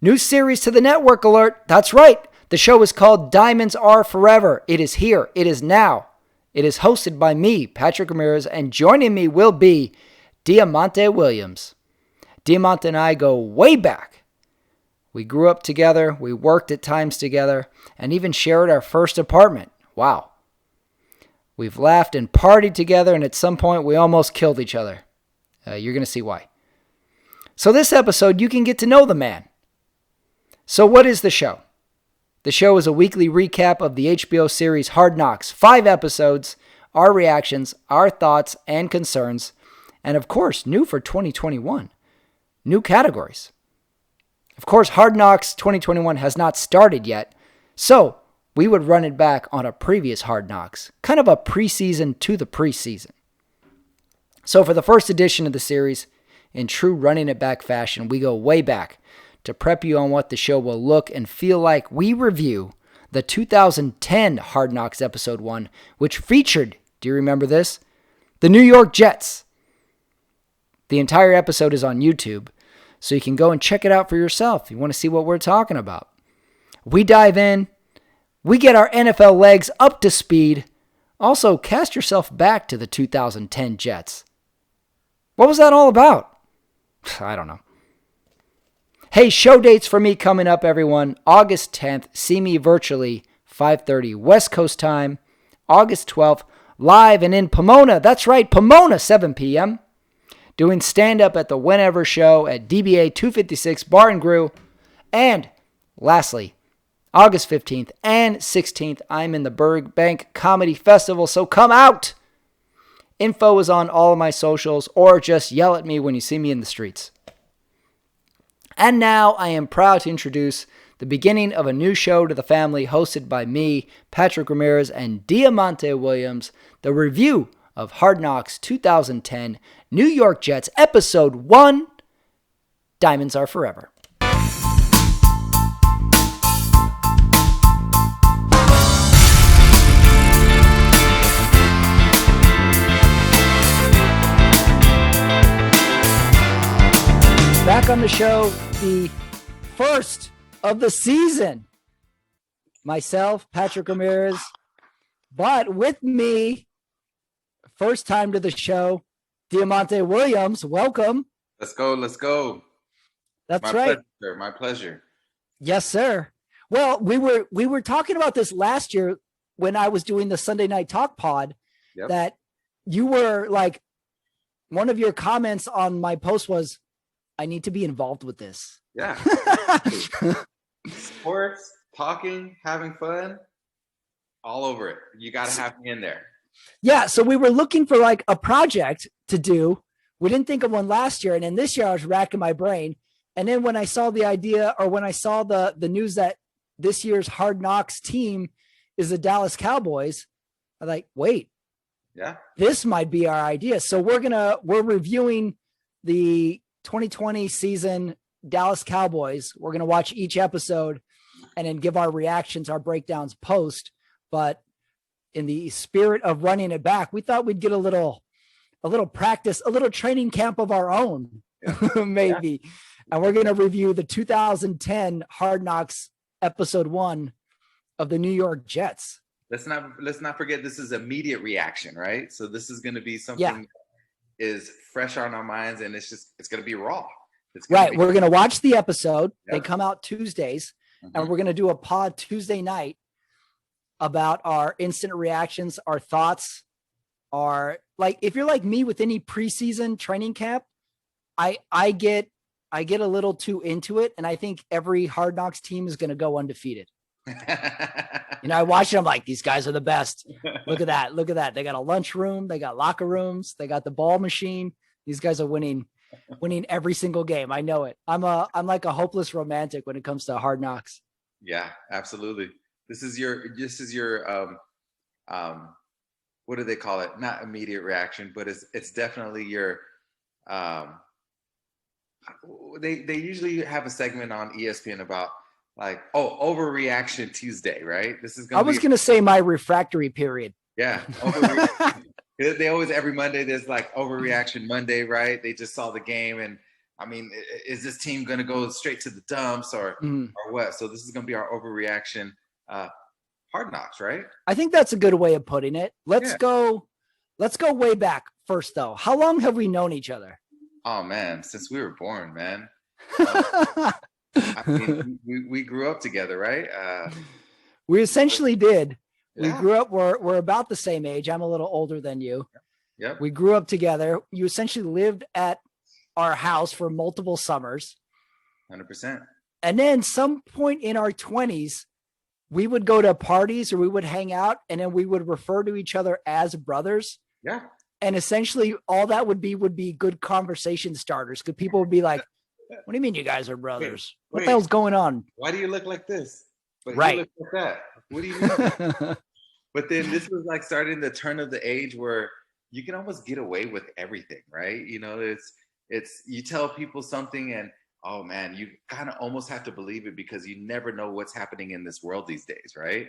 New series to the network alert. That's right. The show is called Diamonds Are Forever. It is here. It is now. It is hosted by me, Patrick Ramirez, and joining me will be Diamante Williams. Diamante and I go way back. We grew up together. We worked at times together and even shared our first apartment. Wow. We've laughed and partied together, and at some point we almost killed each other. You're going to see why. So this episode, you can get to know the man. So what is the show? The show is a weekly recap of the HBO series Hard Knocks. 5 episodes, our reactions, our thoughts and concerns, and of course, new for 2021, new categories. Of course, Hard Knocks 2021 has not started yet, so we would run it back on a previous Hard Knocks, kind of a preseason to the preseason. So for the first edition of the series, in true running it back fashion, we go way back to prep you on what the show will look and feel like. We review the 2010 Hard Knocks Episode 1, which featured, do you remember this? The New York Jets. The entire episode is on YouTube, so you can go and check it out for yourself if you want to see what we're talking about. We dive in. We get our NFL legs up to speed. Also, cast yourself back to the 2010 Jets. What was that all about? I don't know. Hey, show dates for me coming up, everyone. August 10th, see me virtually, 5:30 West Coast time. August 12th, live and in Pomona. That's right, Pomona, 7 p.m. Doing stand-up at the Whenever Show at DBA 256 Bar and Brew. And lastly, August 15th and 16th, I'm in the Burbank Comedy Festival, so come out. Info is on all of my socials, or just yell at me when you see me in the streets. And now I am proud to introduce the beginning of a new show to the family hosted by me, Patrick Ramirez, and Diamante Williams, the review of Hard Knocks 2010 New York Jets Episode 1, Diamonds Are Forever. Back on the show, the first of the season. Myself, Patrick Ramirez, but with me, first time to the show, Diamante Williams. Welcome. Let's go. Let's go. That's right. Pleasure, sir. My pleasure. Yes, sir. Well, we were talking about this last year when I was doing the Sunday Night Talk pod. Yep. That you were like, one of your comments on my post was, I need to be involved with this. Yeah. Sports, talking, having fun, all over it. You got to have me in there. Yeah. So we were looking for like a project to do. We didn't think of one last year. And then this year I was racking my brain. And then when I saw the idea, or when I saw the news that this year's Hard Knocks team is the Dallas Cowboys, I was like, wait, yeah, this might be our idea. So we're reviewing the 2020 season Dallas Cowboys. We're going to watch each episode and then give our reactions, our breakdowns post. But in the spirit of running it back, we thought we'd get a little practice, a little training camp of our own, maybe. Yeah. And we're going to review the 2010 Hard Knocks Episode 1 of the New York Jets. Let's not forget this is immediate reaction, right? So this is going to be something that is fresh on our minds, and it's going to be raw. Right. We're going to watch the episode. Yep. They come out Tuesdays, and we're going to do a pod Tuesday night about our instant reactions, our thoughts, our, like, if you're like me with any preseason training camp, I get a little too into it. And I think every Hard Knocks team is going to go undefeated. I watch it. I'm like, these guys are the best. Look at that. Look at that. They got a lunchroom. They got locker rooms. They got the ball machine. These guys are winning every single game. I know it. I'm like a hopeless romantic when it comes to Hard Knocks. Yeah, absolutely. This is your what do they call it? Not immediate reaction, but it's definitely your they usually have a segment on ESPN about like, overreaction Tuesday, right? I was going to say my refractory period. Yeah. They always, every Monday, there's like overreaction Monday, right? They just saw the game and I mean, is this team going to go straight to the dumps or what? So this is going to be our overreaction. Hard Knocks, right? I think that's a good way of putting it. Let's go way back first, though. How long have we known each other? Oh man, since we were born, man. I mean, we grew up together, right? We essentially did. Yeah. We grew up. We're about the same age. I'm a little older than you. Yep. We grew up together. You essentially lived at our house for multiple summers. 100%. And then some point in our 20s, we would go to parties or we would hang out, and then we would refer to each other as brothers. Yeah. And essentially all that would be good conversation starters, because people would be like, what do you mean you guys are brothers? What the hell's going on? Why do you look like this? But right. You look like that. What do you mean? But then this was like starting the turn of the age where you can almost get away with everything, right? You know, it's you tell people something and, oh man, you kind of almost have to believe it because you never know what's happening in this world these days, right?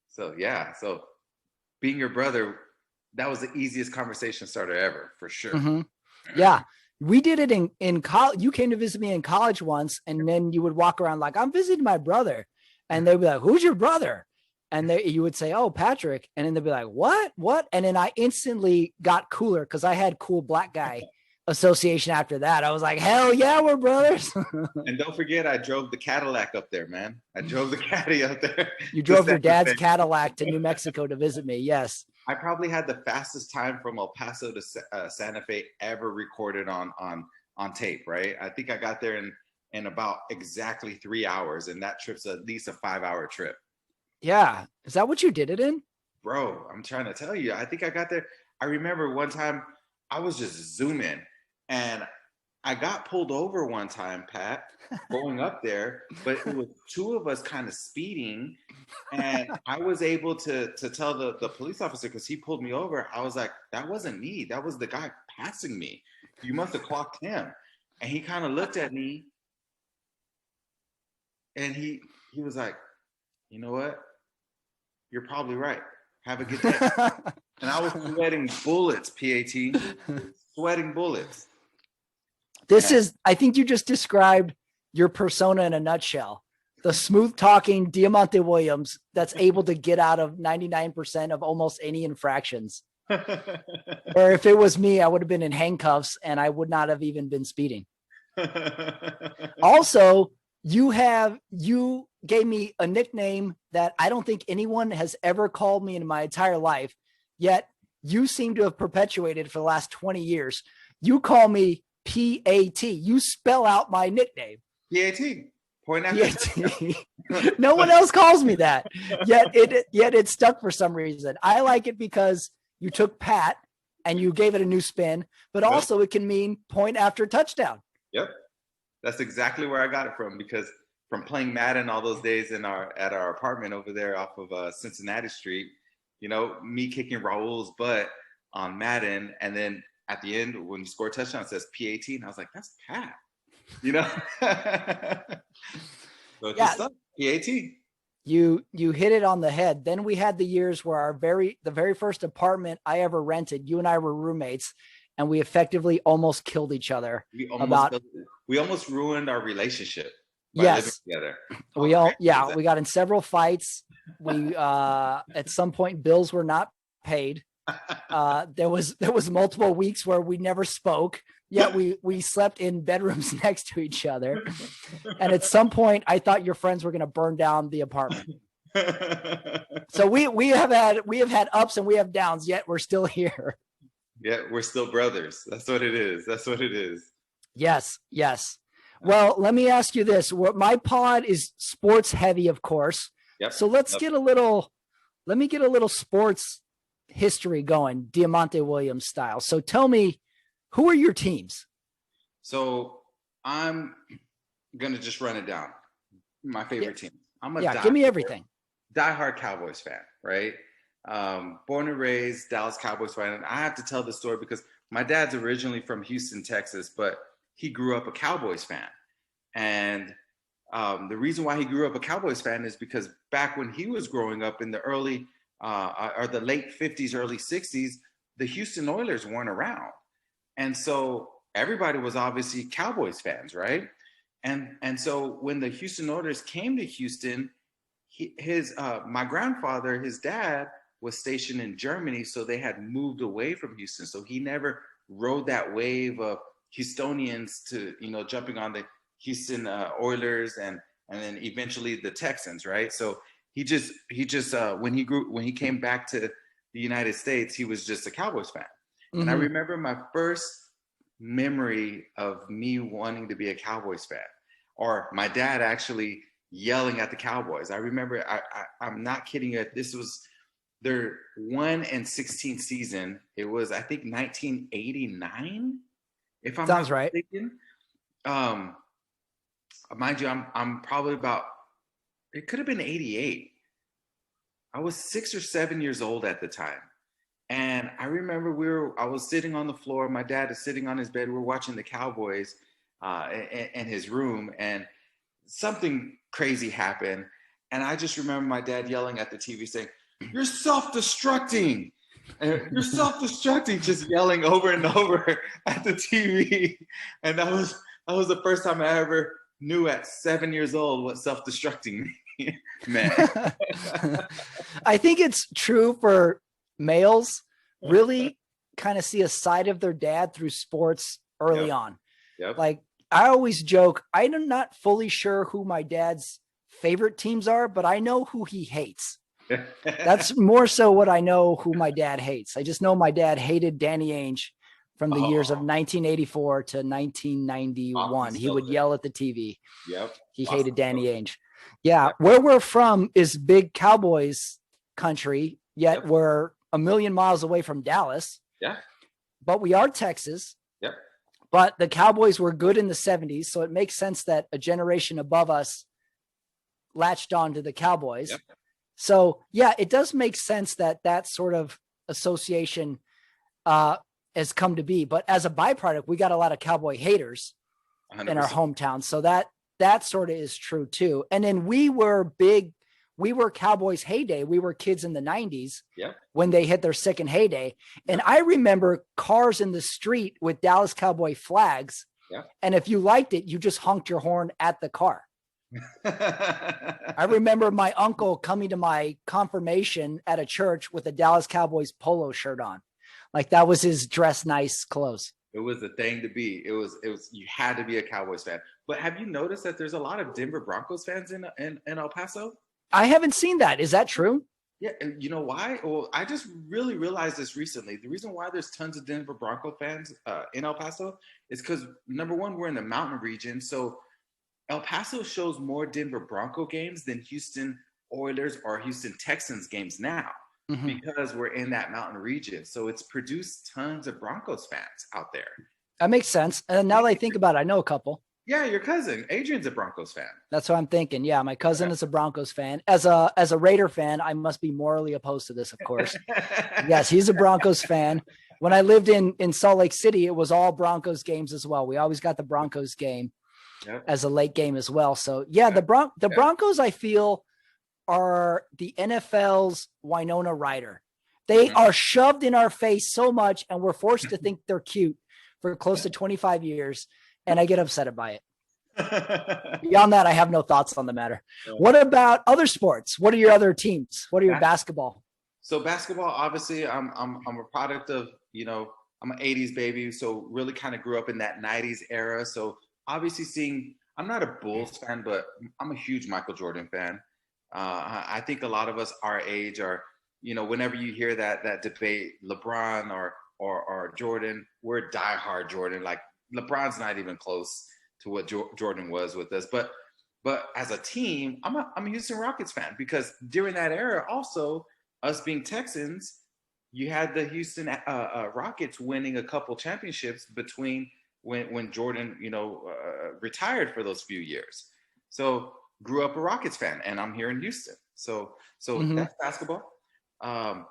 So yeah, so being your brother, that was the easiest conversation starter ever, for sure. Mm-hmm. Yeah. We did it in college. You came to visit me in college once, and then you would walk around like, I'm visiting my brother. And they'd be like, who's your brother? And you would say, oh, Patrick. And then they'd be like, what? And then I instantly got cooler because I had cool black guy association after that. I was like, hell yeah, we're brothers. And don't forget, I drove the Cadillac up there, man. I drove the Caddy up there. You drove your dad's Cadillac to New Mexico to visit me. Yes. I probably had the fastest time from El Paso to Santa Fe ever recorded on tape, right? I think I got there in about exactly 3 hours, and that trip's at least a 5-hour trip. Yeah. Is that what you did it in? Bro, I'm trying to tell you. I think I got there. I remember one time I was just zooming, and I got pulled over one time, Pat, going up there, but it was two of us kind of speeding, and I was able to tell the police officer, because he pulled me over. I was like, that wasn't me. That was the guy passing me. You must have clocked him. And he kind of looked at me, and he was like, you know what? You're probably right. Have a good day. And I was sweating bullets, PAT. Sweating bullets. I think you just described your persona in a nutshell. The smooth talking Diamante Williams that's able to get out of 99% of almost any infractions. Or if it was me, I would have been in handcuffs and I would not have even been speeding. Also, you gave me a nickname that I don't think anyone has ever called me in my entire life, yet you seem to have perpetuated for the last 20 years. You call me PAT. You spell out my nickname. PAT. Point after. No one else calls me that. Yet it stuck for some reason. I like it because you took Pat and you gave it a new spin, but also it can mean point after touchdown. Yep. That's exactly where I got it from, because from playing Madden all those days at our apartment over there off of Cincinnati Street, you know, me kicking Raul's butt on Madden, and then at the end when you score a touchdown it says PAT, and I was like, that's Pat, you know. So yeah, PAT. You hit it on the head. Then we had the years where the very first apartment I ever rented, you and I were roommates, and we effectively almost killed each other. We almost ruined our relationship by living together. We got in several fights. We at some point bills were not paid. There was multiple weeks where we never spoke, yet we slept in bedrooms next to each other. And at some point I thought your friends were going to burn down the apartment. So we have had ups and we have downs, yet we're still here. Yeah, we're still brothers. That's what it is. Yes. Well, let me ask you this. My pod is sports heavy, of course. Yep. So let me get a little sports history going, Diamante Williams style. So tell me, who are your teams? So I'm going to just run it down. My favorite team. Give me everything. Diehard Cowboys fan, right? Born and raised Dallas Cowboys fan. And I have to tell this story because my dad's originally from Houston, Texas, but he grew up a Cowboys fan. And the reason why he grew up a Cowboys fan is because back when he was growing up in the early or the late 50s, early 60s, the Houston Oilers weren't around. And so everybody was obviously Cowboys fans, right? And so when the Houston Oilers came to Houston, my grandfather, his dad, was stationed in Germany, so they had moved away from Houston. So he never rode that wave of Houstonians to jumping on the Houston Oilers and then eventually the Texans, right? So he just when he came back to the United States, he was just a Cowboys fan. Mm-hmm. And I remember my first memory of me wanting to be a Cowboys fan, or my dad actually yelling at the Cowboys. I remember, I'm not kidding you. This was their 1-16 season. It was, I think, 1989, if I'm Sounds not right. mistaken. Mind you, I'm probably about, it could have been 88. I was 6 or 7 years old at the time. And I remember I was sitting on the floor. My dad is sitting on his bed. We're watching the Cowboys in his room, and something crazy happened. And I just remember my dad yelling at the TV saying, "You're self-destructing. You're self-destructing," just yelling over and over at the TV. And that was the first time I ever knew at 7 years old what self-destructing meant. I think it's true for males, really kind of see a side of their dad through sports early on. Yep. Like, I always joke, I'm not fully sure who my dad's favorite teams are, but I know who he hates. That's more so what I know who my dad hates. I just know my dad hated Danny Ainge from the years of 1984 to 1991. He would yell at the TV. Yep. He hated Danny Ainge. Yeah. Where we're from is big Cowboys country, yet we're a million miles away from Dallas. Yeah. But we are Texas. Yep. But the Cowboys were good in the 70s, so it makes sense that a generation above us latched on to the Cowboys. Yep. So, yeah, it does make sense that that sort of association has come to be. But as a byproduct, we got a lot of Cowboy haters 100%. In our hometown. So that sort of is true, too. And then we were Cowboys heyday. We were kids in the 90s when they hit their second heyday. And I remember cars in the street with Dallas Cowboy flags. Yeah. And if you liked it, you just honked your horn at the car. I remember my uncle coming to my confirmation at a church with a Dallas Cowboys polo shirt on. Like, that was his dress nice clothes. It was the thing to be. It was, you had to be a Cowboys fan. But have you noticed that there's a lot of Denver Broncos fans in El Paso? I haven't seen that. Is that true? Yeah. You know why? Well, I just really realized this recently. The reason why there's tons of Denver Bronco fans in El Paso is because, number one, we're in the mountain region. So El Paso shows more Denver Bronco games than Houston Oilers or Houston Texans games now, because we're in that mountain region. So it's produced tons of Broncos fans out there. That makes sense. And now that I think about it, I know a couple. Yeah, your cousin Adrian's a Broncos fan. That's what I'm thinking. Yeah, my cousin is a Broncos fan. As a Raider fan, I must be morally opposed to this, of course. Yes, he's a Broncos fan. When I lived in Salt Lake City, it was all Broncos games as well. We always got the Broncos game as a late game as well. So yeah, the Broncos, I feel, are the NFL's Winona Ryder. They are shoved in our face so much, and we're forced to think they're cute for close to 25 years. And I get upset by it. Beyond that, I have no thoughts on the matter. What about other sports? What are your other teams? What are your basketball? So basketball, obviously, I'm a product of, I'm an 80s baby. So really kind of grew up in that 90s era. So obviously I'm not a Bulls fan, but I'm a huge Michael Jordan fan. I think a lot of us our age are, whenever you hear that debate, LeBron or Jordan, we're diehard Jordan. Like, LeBron's not even close to what Jordan was with us. But as a team, I'm a Houston Rockets fan, because during that era, also, us being Texans, you had the Houston Rockets winning a couple championships between when Jordan, retired for those few years. So grew up a Rockets fan, and I'm here in Houston. So that's basketball.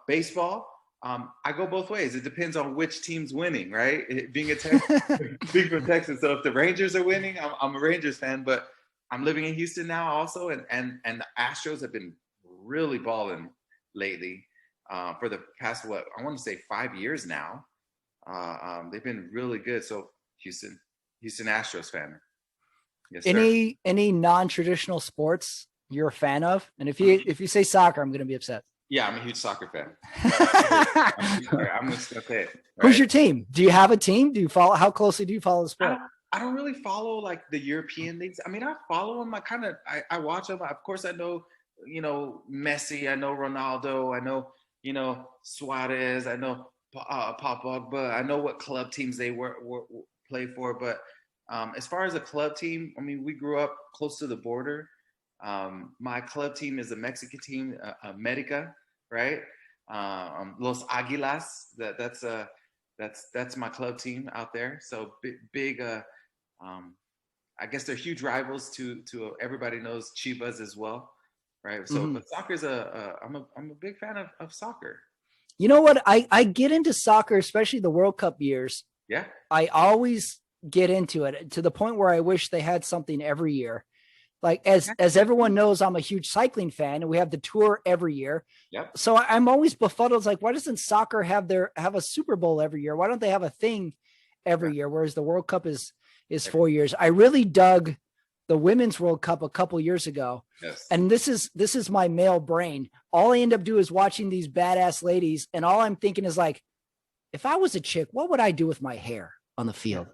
Baseball. I go both ways. It depends on which team's winning, right? Being from Texas. So if the Rangers are winning, I'm a Rangers fan, but I'm living in Houston now also. And the Astros have been really balling lately for the past, I want to say 5 years now. They've been really good. So Houston, Houston Astros fan. Yes, sir. Any non-traditional sports you're a fan of? And if you say soccer, I'm going to be upset. Yeah, I'm a huge soccer fan. I'm just gonna say it. Right? Who's your team? Do you have a team? Do you follow? How closely do you follow the sport? I don't really follow like the European leagues. I mean, I follow them. I watch them. Of course, I know Messi. I know Ronaldo. I know Suarez. I know Paul Pogba. I know what club teams they play for. But as far as a club team, I mean, we grew up close to the border. My club team is a Mexican team, America, right? Los Aguilas. That's my club team out there. So big. I guess they're huge rivals to everybody knows Chivas as well, right? So, but soccer's I'm a big fan of soccer. You know what? I get into soccer, especially the World Cup years. Yeah. I always get into it to the point where I wish they had something every year. Like as everyone knows, I'm a huge cycling fan, and we have the Tour every year. Yep. So I'm always befuddled. Like, why doesn't soccer have a Super Bowl every year? Why don't they have a thing every year? Whereas the World Cup is 4 years. I really dug the Women's World Cup a couple years ago. Yes. And this is my male brain. All I end up doing is watching these badass ladies, and all I'm thinking is like, if I was a chick, what would I do with my hair on the field?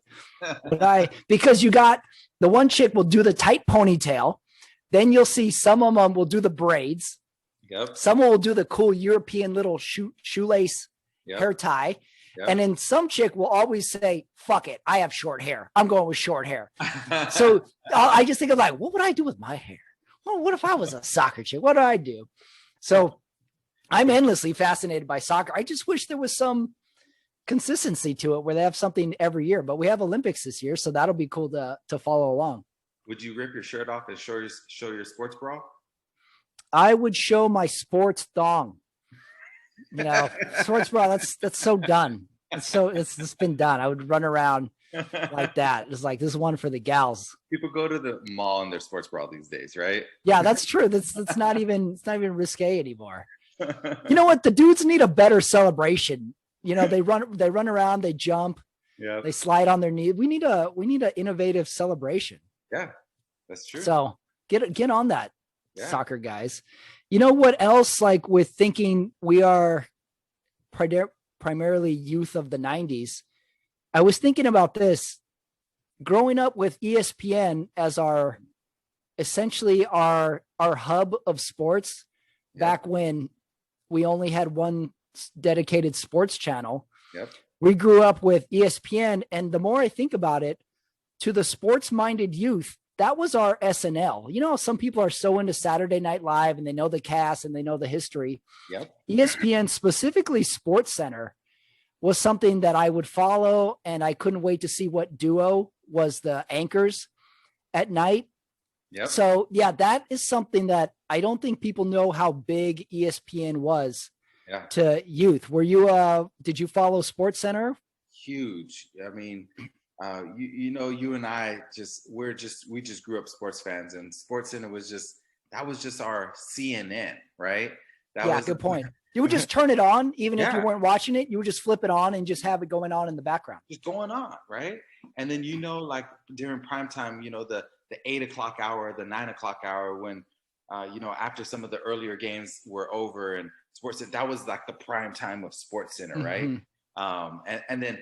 Because you got the one chick will do the tight ponytail, then you'll see some of them will do the braids. Yep. Someone will do the cool European little shoelace hair tie. Yep. And then some chick will always say, fuck it, I have short hair. I'm going with short hair. So I just think of like, what would I do with my hair? Well, what if I was a soccer chick? What do I do? So I'm endlessly fascinated by soccer. I just wish there was some consistency to it where they have something every year, but we have Olympics this year. So that'll be cool to follow along. Would you rip your shirt off and show your sports bra? I would show my sports thong. Sports bra, that's so done. It's been done. I would run around like that. It's like, this is one for the gals. People go to the mall in their sports bra these days, right? Yeah, that's true. That's not even risque anymore. You know what? The dudes need a better celebration. They run around, they jump, they slide on their knee. We need an innovative celebration. Yeah, that's true. So get on that, soccer guys. You know what else? Like, with thinking we are primarily youth of the 90s, I was thinking about this. Growing up with ESPN as essentially our hub of sports, back when we only had one dedicated sports channel. Yep. We grew up with ESPN, and the more I think about it, to the sports-minded youth, that was our SNL. Some people are so into Saturday Night Live and they know the cast and they know the history. Yep. ESPN, specifically Sports Center, was something that I would follow, and I couldn't wait to see what duo was the anchors at night. Yep. So that is something that I don't think people know how big ESPN was to youth. Did you follow Sports Center? Huge. I mean, you and I we just grew up sports fans, and Sports Center was just our CNN, right? Good point. You would just turn it on, even if you weren't watching it. You would just flip it on and just have it going on in the background. Just going on, right? And then like during prime time, the 8 o'clock hour, the 9 o'clock hour, when after some of the earlier games were over, and that was like the prime time of Sports Center, right? And then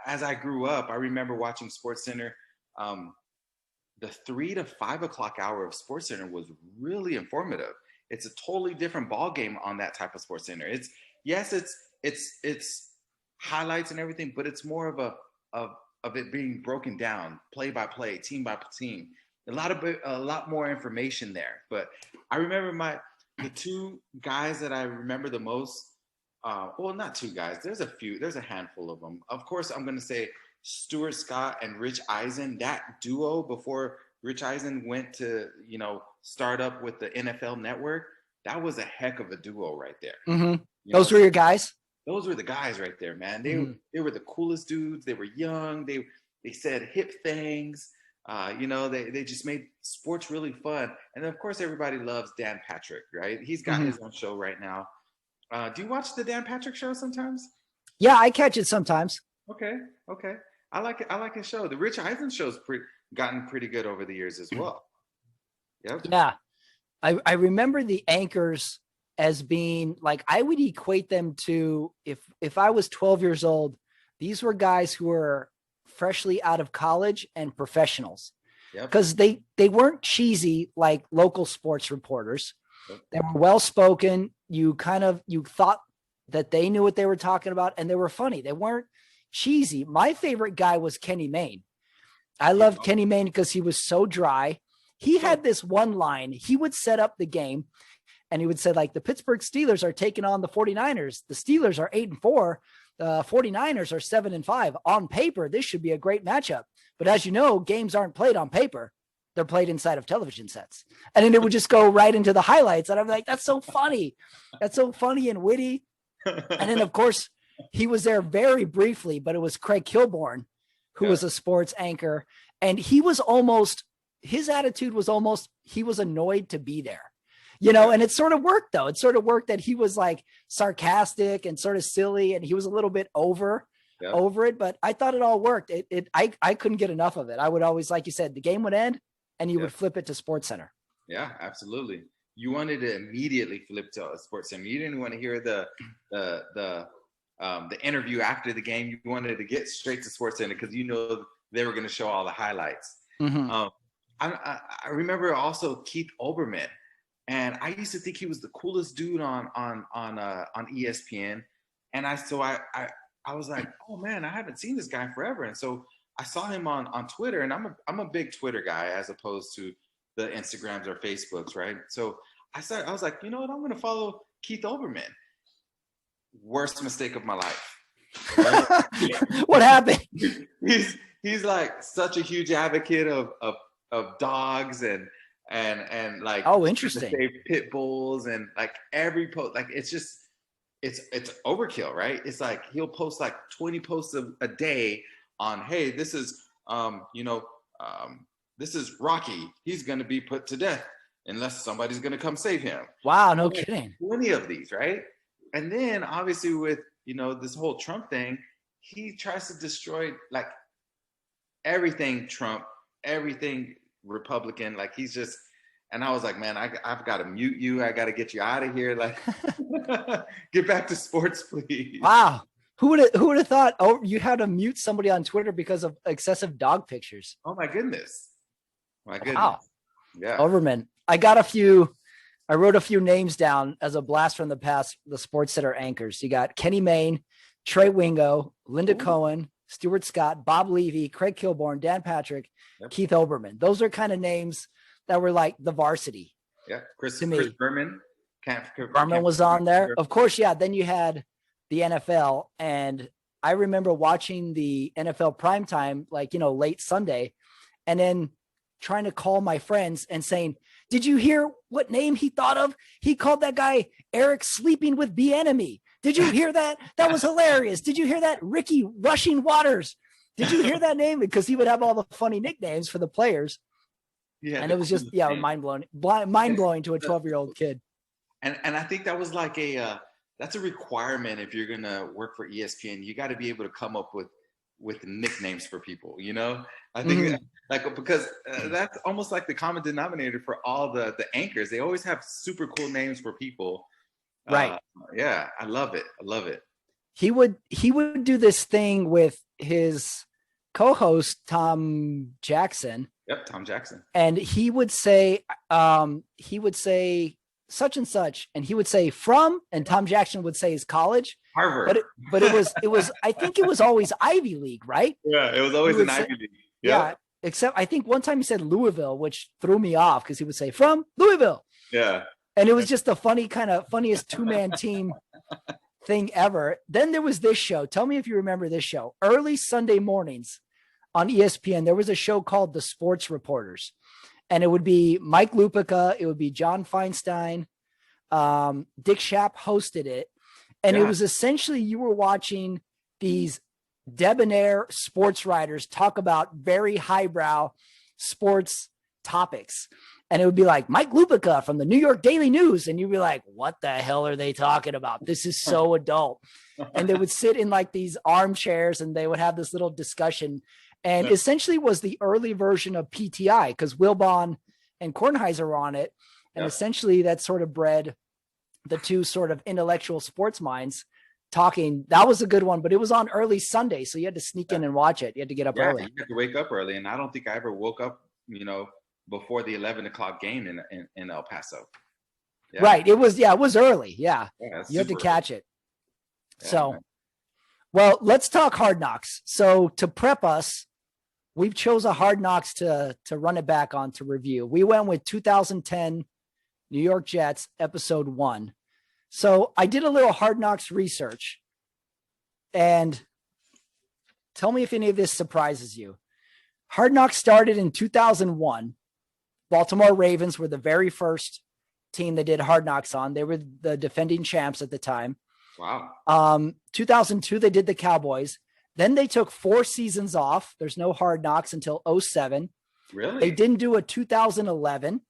as I grew up, I remember watching Sports Center. The 3 to 5 o'clock hour of Sports Center was really informative. It's a totally different ball game on that type of Sports Center. It's highlights and everything, but it's more of it being broken down, play by play, team by team. A lot more information there. But I remember the two guys that I remember the most. Well, not two guys. There's a handful of them. Of course, I'm going to say Stuart Scott and Rich Eisen. That duo, before Rich Eisen went to start up with the NFL Network, that was a heck of a duo right there. Mm-hmm. Those were your guys? Those were the guys right there, man. They were the coolest dudes. They were young. They said hip things. They just made sports really fun. And of course, everybody loves Dan Patrick, right? He's got his own show right now. Do you watch the Dan Patrick show sometimes? Yeah, I catch it sometimes. Okay. I like it. I like his show. The Rich Eisen show's gotten pretty good over the years as well. Yep. Yeah. I remember the anchors as being like, I would equate them to, if I was 12 years old, these were guys who were freshly out of college and professionals. Yep. Because they weren't cheesy like local sports reporters. Yep. They were well spoken. You thought that they knew what they were talking about, and they were funny. They weren't cheesy. My favorite guy was Kenny Mayne. I loved Kenny Mayne because he was so dry. He had this one line. He would set up the game and he would say, like, the Pittsburgh Steelers are taking on the 49ers. The Steelers are 8-4. The 49ers are 7-5. On paper, this should be a great matchup. But as you know, games aren't played on paper. They're played inside of television sets. And then it would just go right into the highlights. And I'm like, that's so funny. That's so funny and witty. And then, of course, he was there very briefly, but it was Craig Kilborn, who was a sports anchor. And he was almost, his attitude was almost, he was annoyed to be there, you know, and it sort of worked though. It sort of worked that he was like sarcastic and sort of silly, and he was a little bit over it, but I thought it all worked. I couldn't get enough of it. I would always, like you said, the game would end and you would flip it to Sports Center. Yeah, absolutely. You wanted to immediately flip to Sports Center. You didn't want to hear the interview after the game. You wanted to get straight to Sports Center because you know they were going to show all the highlights. Mm-hmm. I remember also Keith Olbermann, and I used to think he was the coolest dude on ESPN. And I was like, oh man, I haven't seen this guy forever. And so I saw him on Twitter, and I'm a big Twitter guy as opposed to the Instagrams or Facebooks, right? So I was like, you know what, I'm going to follow Keith Olbermann. Worst mistake of my life. What happened? He's like such a huge advocate of dogs and like, oh, interesting, pit bulls, and like every post, like it's overkill, right? It's like he'll post like 20 posts a day on, hey, this is this is Rocky. He's going to be put to death unless somebody's going to come save him. Wow, no kidding. 20 of these, right? And then obviously with, this whole Trump thing, he tries to destroy like everything Trump, everything Republican. Like he's just, and I was like, man, I've got to mute you. I got to get you out of here. Like, get back to sports, please. Wow. Who would have thought, oh, you had to mute somebody on Twitter because of excessive dog pictures? Oh my goodness. Wow. Yeah. Overman. I wrote a few names down as a blast from the past, the Sports Center anchors. You got Kenny Mayne, Trey Wingo, Linda Cohen, Stuart Scott, Bob Levy, Craig Kilborn, Dan Patrick, Keith Olbermann. Those are kind of names that were like the varsity. Yeah. Chris Berman. Berman was on there. Of course, yeah. Then you had the NFL. And I remember watching the NFL primetime, like, late Sunday, and then trying to call my friends and saying, did you hear what name he thought of? He called that guy Eric Sleeping with Bieniemy. Did you hear that? That was hilarious. Did you hear that? Ricky Rushing Waters. Did you hear that name? Because he would have all the funny nicknames for the players. Yeah. And it was just, mind blowing to a 12-year-old kid. And I think that was like that's a requirement if you're going to work for ESPN. You got to be able to come up with nicknames for people, I think because that's almost like the common denominator for all the anchors. They always have super cool names for people. Right. Yeah. I love it. He would do this thing with his co-host, Tom Jackson. Yep. Tom Jackson. And he would say such and such, and he would say from, and Tom Jackson would say his college. Harvard. But it was I think it was always Ivy League, right? Yeah, it was always an Ivy League. Yeah, except I think one time he said Louisville, which threw me off because he would say from Louisville. Yeah. And it was just the funniest two-man team thing ever. Then there was this show. Tell me if you remember this show. Early Sunday mornings on ESPN, there was a show called The Sports Reporters. And it would be Mike Lupica. It would be John Feinstein. Dick Schaap hosted it. And it was essentially, you were watching these debonair sports writers talk about very highbrow sports topics. And it would be like Mike Lupica from the New York Daily News. And you'd be like, what the hell are they talking about? This is so adult. And they would sit in like these armchairs and they would have this little discussion. And essentially was the early version of PTI because Wilbon and Kornheiser were on it. And essentially that sort of bred the two sort of intellectual sports minds talking. That was a good one, but it was on early Sunday. So you had to sneak in and watch it. You had to get up early. You had to wake up early. And I don't think I ever woke up, before the 11 o'clock game in El Paso. Yeah. Right. It was early. Yeah. You had to catch it. So, well, let's talk Hard Knocks. So to prep us, we've chose a Hard Knocks to run it back on to review. We went with 2010 New York Jets episode 1. So I did a little Hard Knocks research and tell me if any of this surprises you. Hard Knocks started in 2001. Baltimore Ravens were the very first team that did Hard Knocks on. They were the defending champs at the time. Wow. 2002, they did the Cowboys. Then they took 4 seasons off. There's no Hard Knocks until 2007. Really? They didn't do a 2011.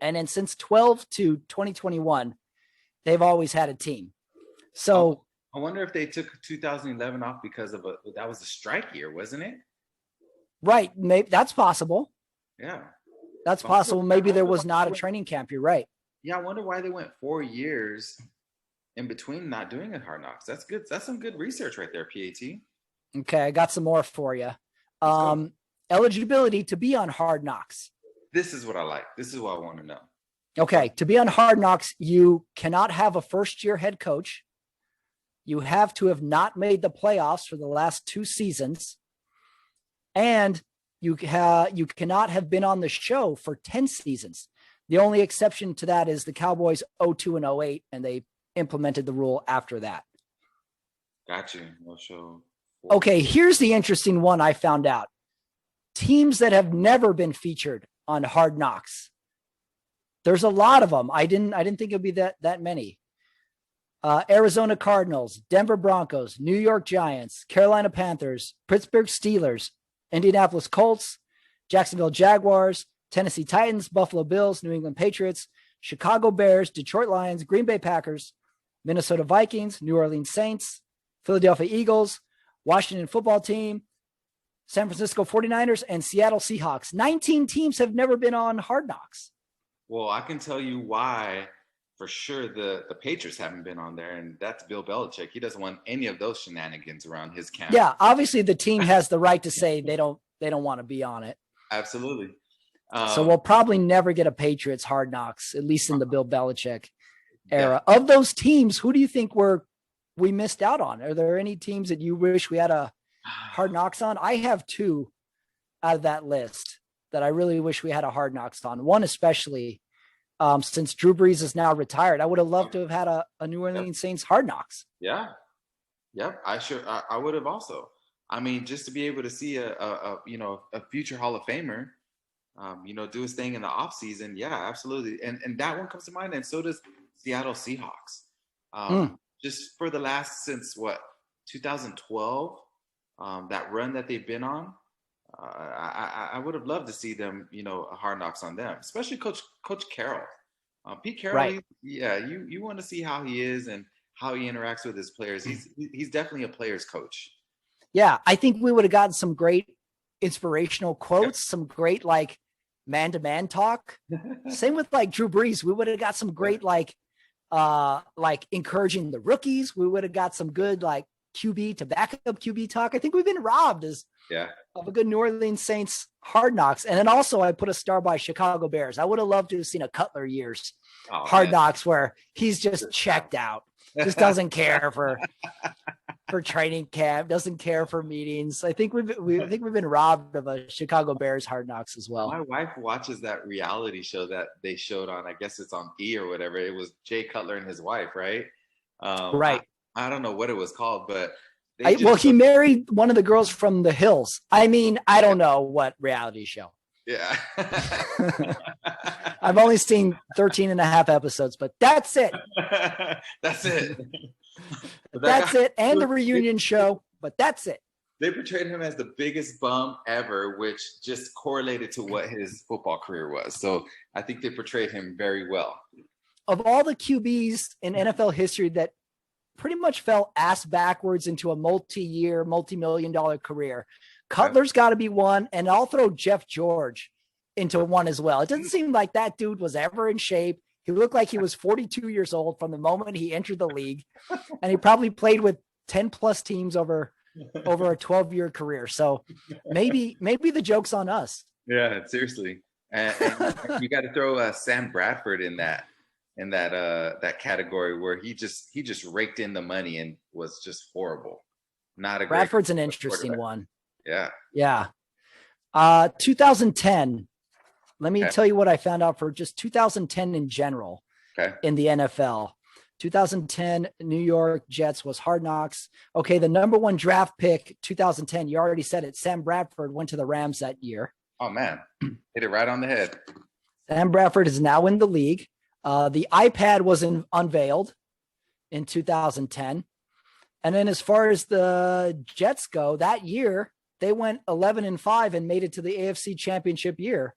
And then since 12 to 2021, they've always had a team. So I wonder if they took 2011 off because of that was a strike year, wasn't it? Right. Maybe that's possible. Yeah. That's possible. Maybe there was not a training camp. You're right. Yeah, I wonder why they went 4 years in between not doing a Hard Knocks. That's good. That's some good research right there, PAT. Okay, I got some more for you. Eligibility to be on Hard Knocks. This is what I like. This is what I want to know. Okay, to be on Hard Knocks, you cannot have a first-year head coach. You have to have not made the playoffs for the last 2 seasons. And you cannot have been on the show for 10 seasons. The only exception to that is the Cowboys 02 and 08, and they implemented the rule after that. Got you. No show. Okay, here's the interesting one I found out. Teams that have never been featured on Hard Knocks. There's a lot of them. I didn't think it'd be that many. Arizona Cardinals, Denver Broncos, New York Giants, Carolina Panthers, Pittsburgh Steelers, Indianapolis Colts, Jacksonville Jaguars, Tennessee Titans, Buffalo Bills, New England Patriots, Chicago Bears, Detroit Lions, Green Bay Packers, Minnesota Vikings, New Orleans Saints, Philadelphia Eagles, Washington Football Team, San Francisco 49ers, and Seattle Seahawks. 19 teams have never been on Hard Knocks. Well, I can tell you why for sure the Patriots haven't been on there, and that's Bill Belichick. He doesn't want any of those shenanigans around his camp. Yeah, obviously the team has the right to say they don't want to be on it. Absolutely. So we'll probably never get a Patriots Hard Knocks, at least in the Bill Belichick era. Of those teams, who do you think we missed out on? Are there any teams that you wish we had a Hard Knocks on? I have 2 out of that list that I really wish we had a Hard Knocks on. One especially, since Drew Brees is now retired, I would have loved to have had a New Orleans Saints Hard Knocks. Yeah. Yep. I would have also. I mean, just to be able to see a future Hall of Famer, do his thing in the off season. Yeah, absolutely. And that one comes to mind. And so does Seattle Seahawks. Just for the last, since 2012, that run that they've been on, I would have loved to see them, a Hard Knocks on them, especially Coach Carroll. Pete Carroll, right. You want to see how he is and how he interacts with his players. He's definitely a player's coach. Yeah, I think we would have gotten some great inspirational quotes, some great man-to-man talk. Same with Drew Brees. We would have got some great encouraging the rookies. We would have got some good QB to backup QB talk. I think we've been robbed of a good New Orleans Saints Hard Knocks. And then also I put a star by Chicago Bears. I would have loved to have seen a Cutler years Hard Knocks where he's just checked out, just doesn't care for training camp, doesn't care for meetings. I think we've been robbed of a Chicago Bears Hard Knocks as well. My wife watches that reality show that they showed on, I guess it's on E or whatever. It was Jay Cutler and his wife, right? Right. I don't know what it was called, but he married one of the girls from the Hills. I mean, I don't know what reality show. Yeah. I've only seen 13 and a half episodes, but that's it. That's it. That's it. And the reunion show, but that's it. They portrayed him as the biggest bum ever, which just correlated to what his football career was. So I think they portrayed him very well. Of all the QBs in NFL history that pretty much fell ass backwards into a multi-year, multi-million-dollar career, Cutler's got to be one, and I'll throw Jeff George into one as well. It doesn't seem like that dude was ever in shape. He looked like he was 42 years old from the moment he entered the league, and he probably played with 10 plus teams over a 12-year career. So maybe the joke's on us. Yeah, seriously. And you got to throw Sam Bradford in that category where he just raked in the money and was just horrible. Not a Bradford's an interesting one. Yeah. 2010. Let me tell you what I found out for just 2010 in general in the NFL. 2010 New York Jets was Hard Knocks. Okay, the number one draft pick 2010, you already said it, Sam Bradford went to the Rams that year. Oh, man. Hit it right on the head. Sam Bradford is now in the league. The iPad was unveiled in 2010. And then as far as the Jets go, that year, they went 11-5 and made it to the AFC Championship year.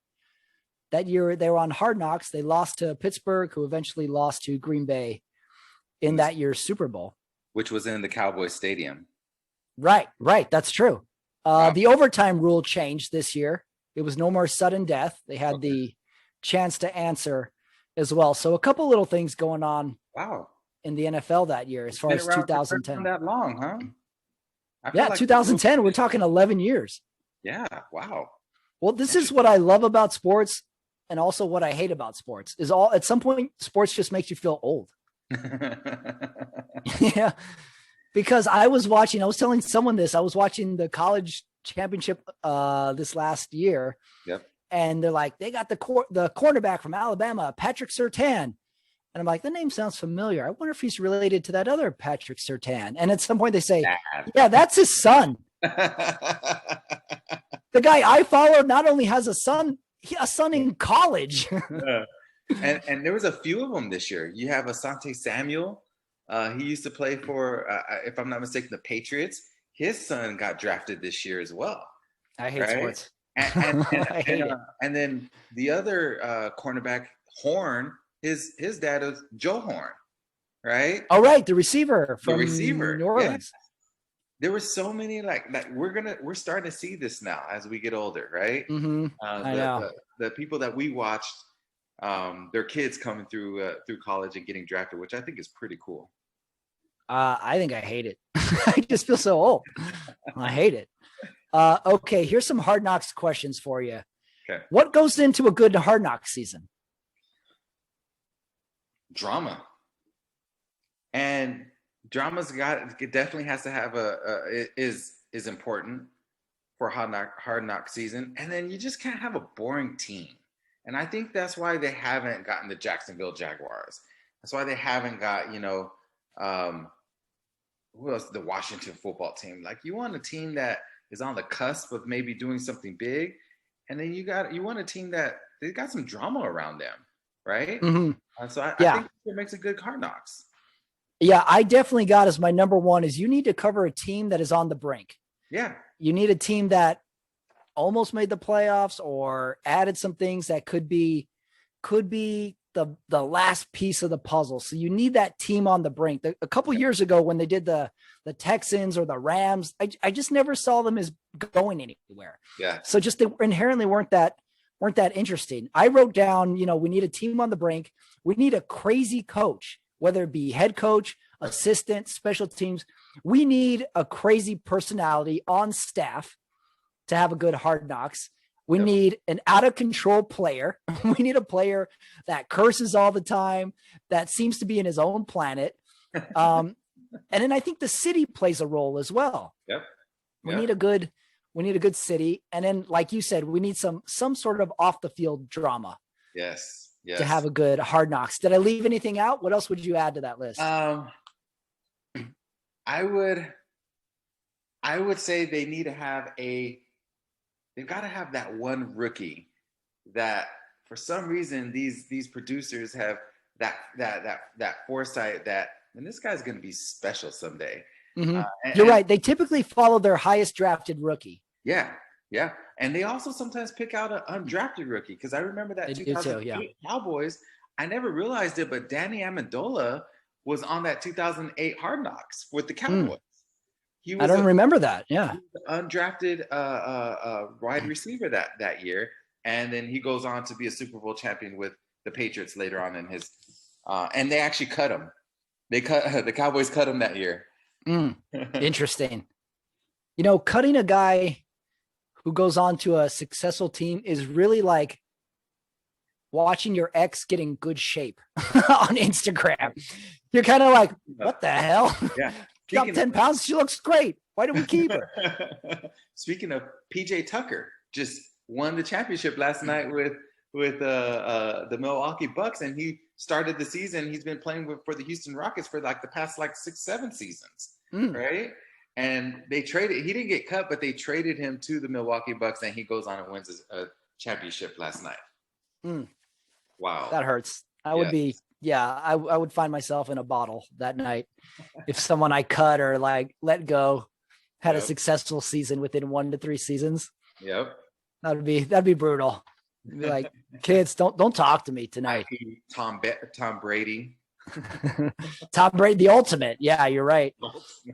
That year, they were on Hard Knocks. They lost to Pittsburgh, who eventually lost to Green Bay in that year's Super Bowl. Which was in the Cowboys Stadium. Right. That's true. Wow. The overtime rule changed this year. It was no more sudden death. They had the chance to answer as well. So a couple little things going on in the NFL that year as far as 2010. That long, huh? Yeah, like 2010. We're talking 11 years. Yeah, wow. Well, this is what I love about sports and also what I hate about sports is at some point, sports just makes you feel old. Yeah. Because I was telling someone this, I was watching the college championship this last year. Yep. And they're like, they got the cornerback from Alabama, Patrick Surtain. And I'm like, the name sounds familiar. I wonder if he's related to that other Patrick Surtain. And at some point they say, yeah, that's his son. The guy I follow not only has a son in college. Yeah. And there was a few of them this year. You have Asante Samuel. He used to play for, if I'm not mistaken, the Patriots. His son got drafted this year as well. I hate sports. I hate it. And then the other cornerback, Horn, his dad was Joe Horn, right? Oh, right, the receiver from New Orleans. Yeah. There were so many like that. We're starting to see this now as we get older, right? Mm-hmm. I know. The people that we watched, their kids coming through college and getting drafted, which I think is pretty cool. I think I hate it. I just feel so old. I hate it. Okay, here's some Hard Knocks questions for you. Okay. What goes into a good Hard Knocks season? Drama. And drama's it definitely has to have is important for hard knock season. And then you just can't have a boring team. And I think that's why they haven't gotten the Jacksonville Jaguars. That's why they haven't got, who else? The Washington football team. Like you want a team that is on the cusp of maybe doing something big. And then you want a team that they got some drama around them. Right. Mm-hmm. So I think it makes a good Hard Knocks. Yeah, I definitely got as my number one is you need to cover a team that is on the brink. Yeah. You need a team that almost made the playoffs or added some things that could be the last piece of the puzzle. So you need that team on the brink. A couple years ago when they did the Texans or the Rams, I just never saw them as going anywhere. Yeah. So just they inherently weren't that interesting. I wrote down, we need a team on the brink. We need a crazy coach, whether it be head coach, assistant, special teams. We need a crazy personality on staff to have a good Hard Knocks. We need an out of control player. We need a player that curses all the time, that seems to be in his own planet. And then I think the city plays a role as well. Yep. We need a good city. And then, like you said, we need some sort of off the field drama. Yes. To have a good Hard Knocks. Did I leave anything out? What else would you add to that list? I would say they need to have they've got to have that one rookie that for some reason these producers have that foresight that, and this guy's going to be special someday. You're right. They typically follow their highest drafted rookie. Yeah, yeah. And they also sometimes pick out an undrafted rookie, because I remember that 2008 Cowboys. I never realized it, but Danny Amendola was on that 2008 Hard Knocks with the Cowboys. I don't remember that. Yeah, he was an undrafted wide receiver that year, and then he goes on to be a Super Bowl champion with the Patriots later on in his. And they actually cut him. The Cowboys cut him that year. Interesting. Cutting a guy who goes on to a successful team is really like watching your ex get in good shape on Instagram. You're kind of like, what the hell? Yeah. Dropped 10 pounds. She looks great. Why did we keep her? Speaking of, PJ Tucker just won the championship last night with the Milwaukee Bucks, and he started the season. He's been playing for the Houston Rockets for like the past 6-7 seasons, right? And he didn't get cut, but they traded him to the Milwaukee Bucks, and he goes on and wins a championship last night. Wow. That hurts. I would find myself in a bottle that night if someone I cut or let go had a successful season within 1 to 3 seasons. Yep. That'd be brutal. It'd be like, kids, don't talk to me tonight. Tom Brady. Tom Brady, the ultimate. Yeah, you're right.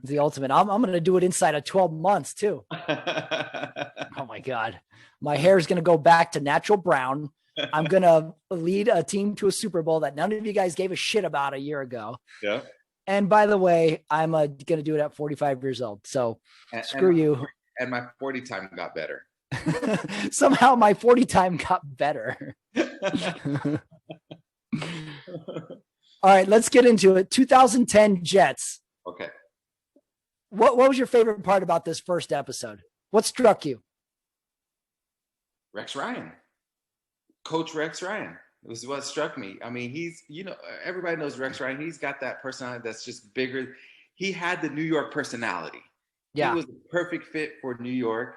The ultimate. I'm going to do it inside of 12 months too. Oh my God. My hair is going to go back to natural brown. I'm going to lead a team to a Super Bowl that none of you guys gave a shit about a year ago. Yeah. And by the way, I'm going to do it at 45 years old. So screw you. And my 40 time got better. Somehow my 40 time got better. All right, let's get into it. 2010 Jets. Okay. What was your favorite part about this first episode? What struck you? Rex Ryan. Coach Rex Ryan. It was what struck me. I mean, he's, everybody knows Rex Ryan. He's got that personality that's just bigger. He had the New York personality. Yeah. He was a perfect fit for New York.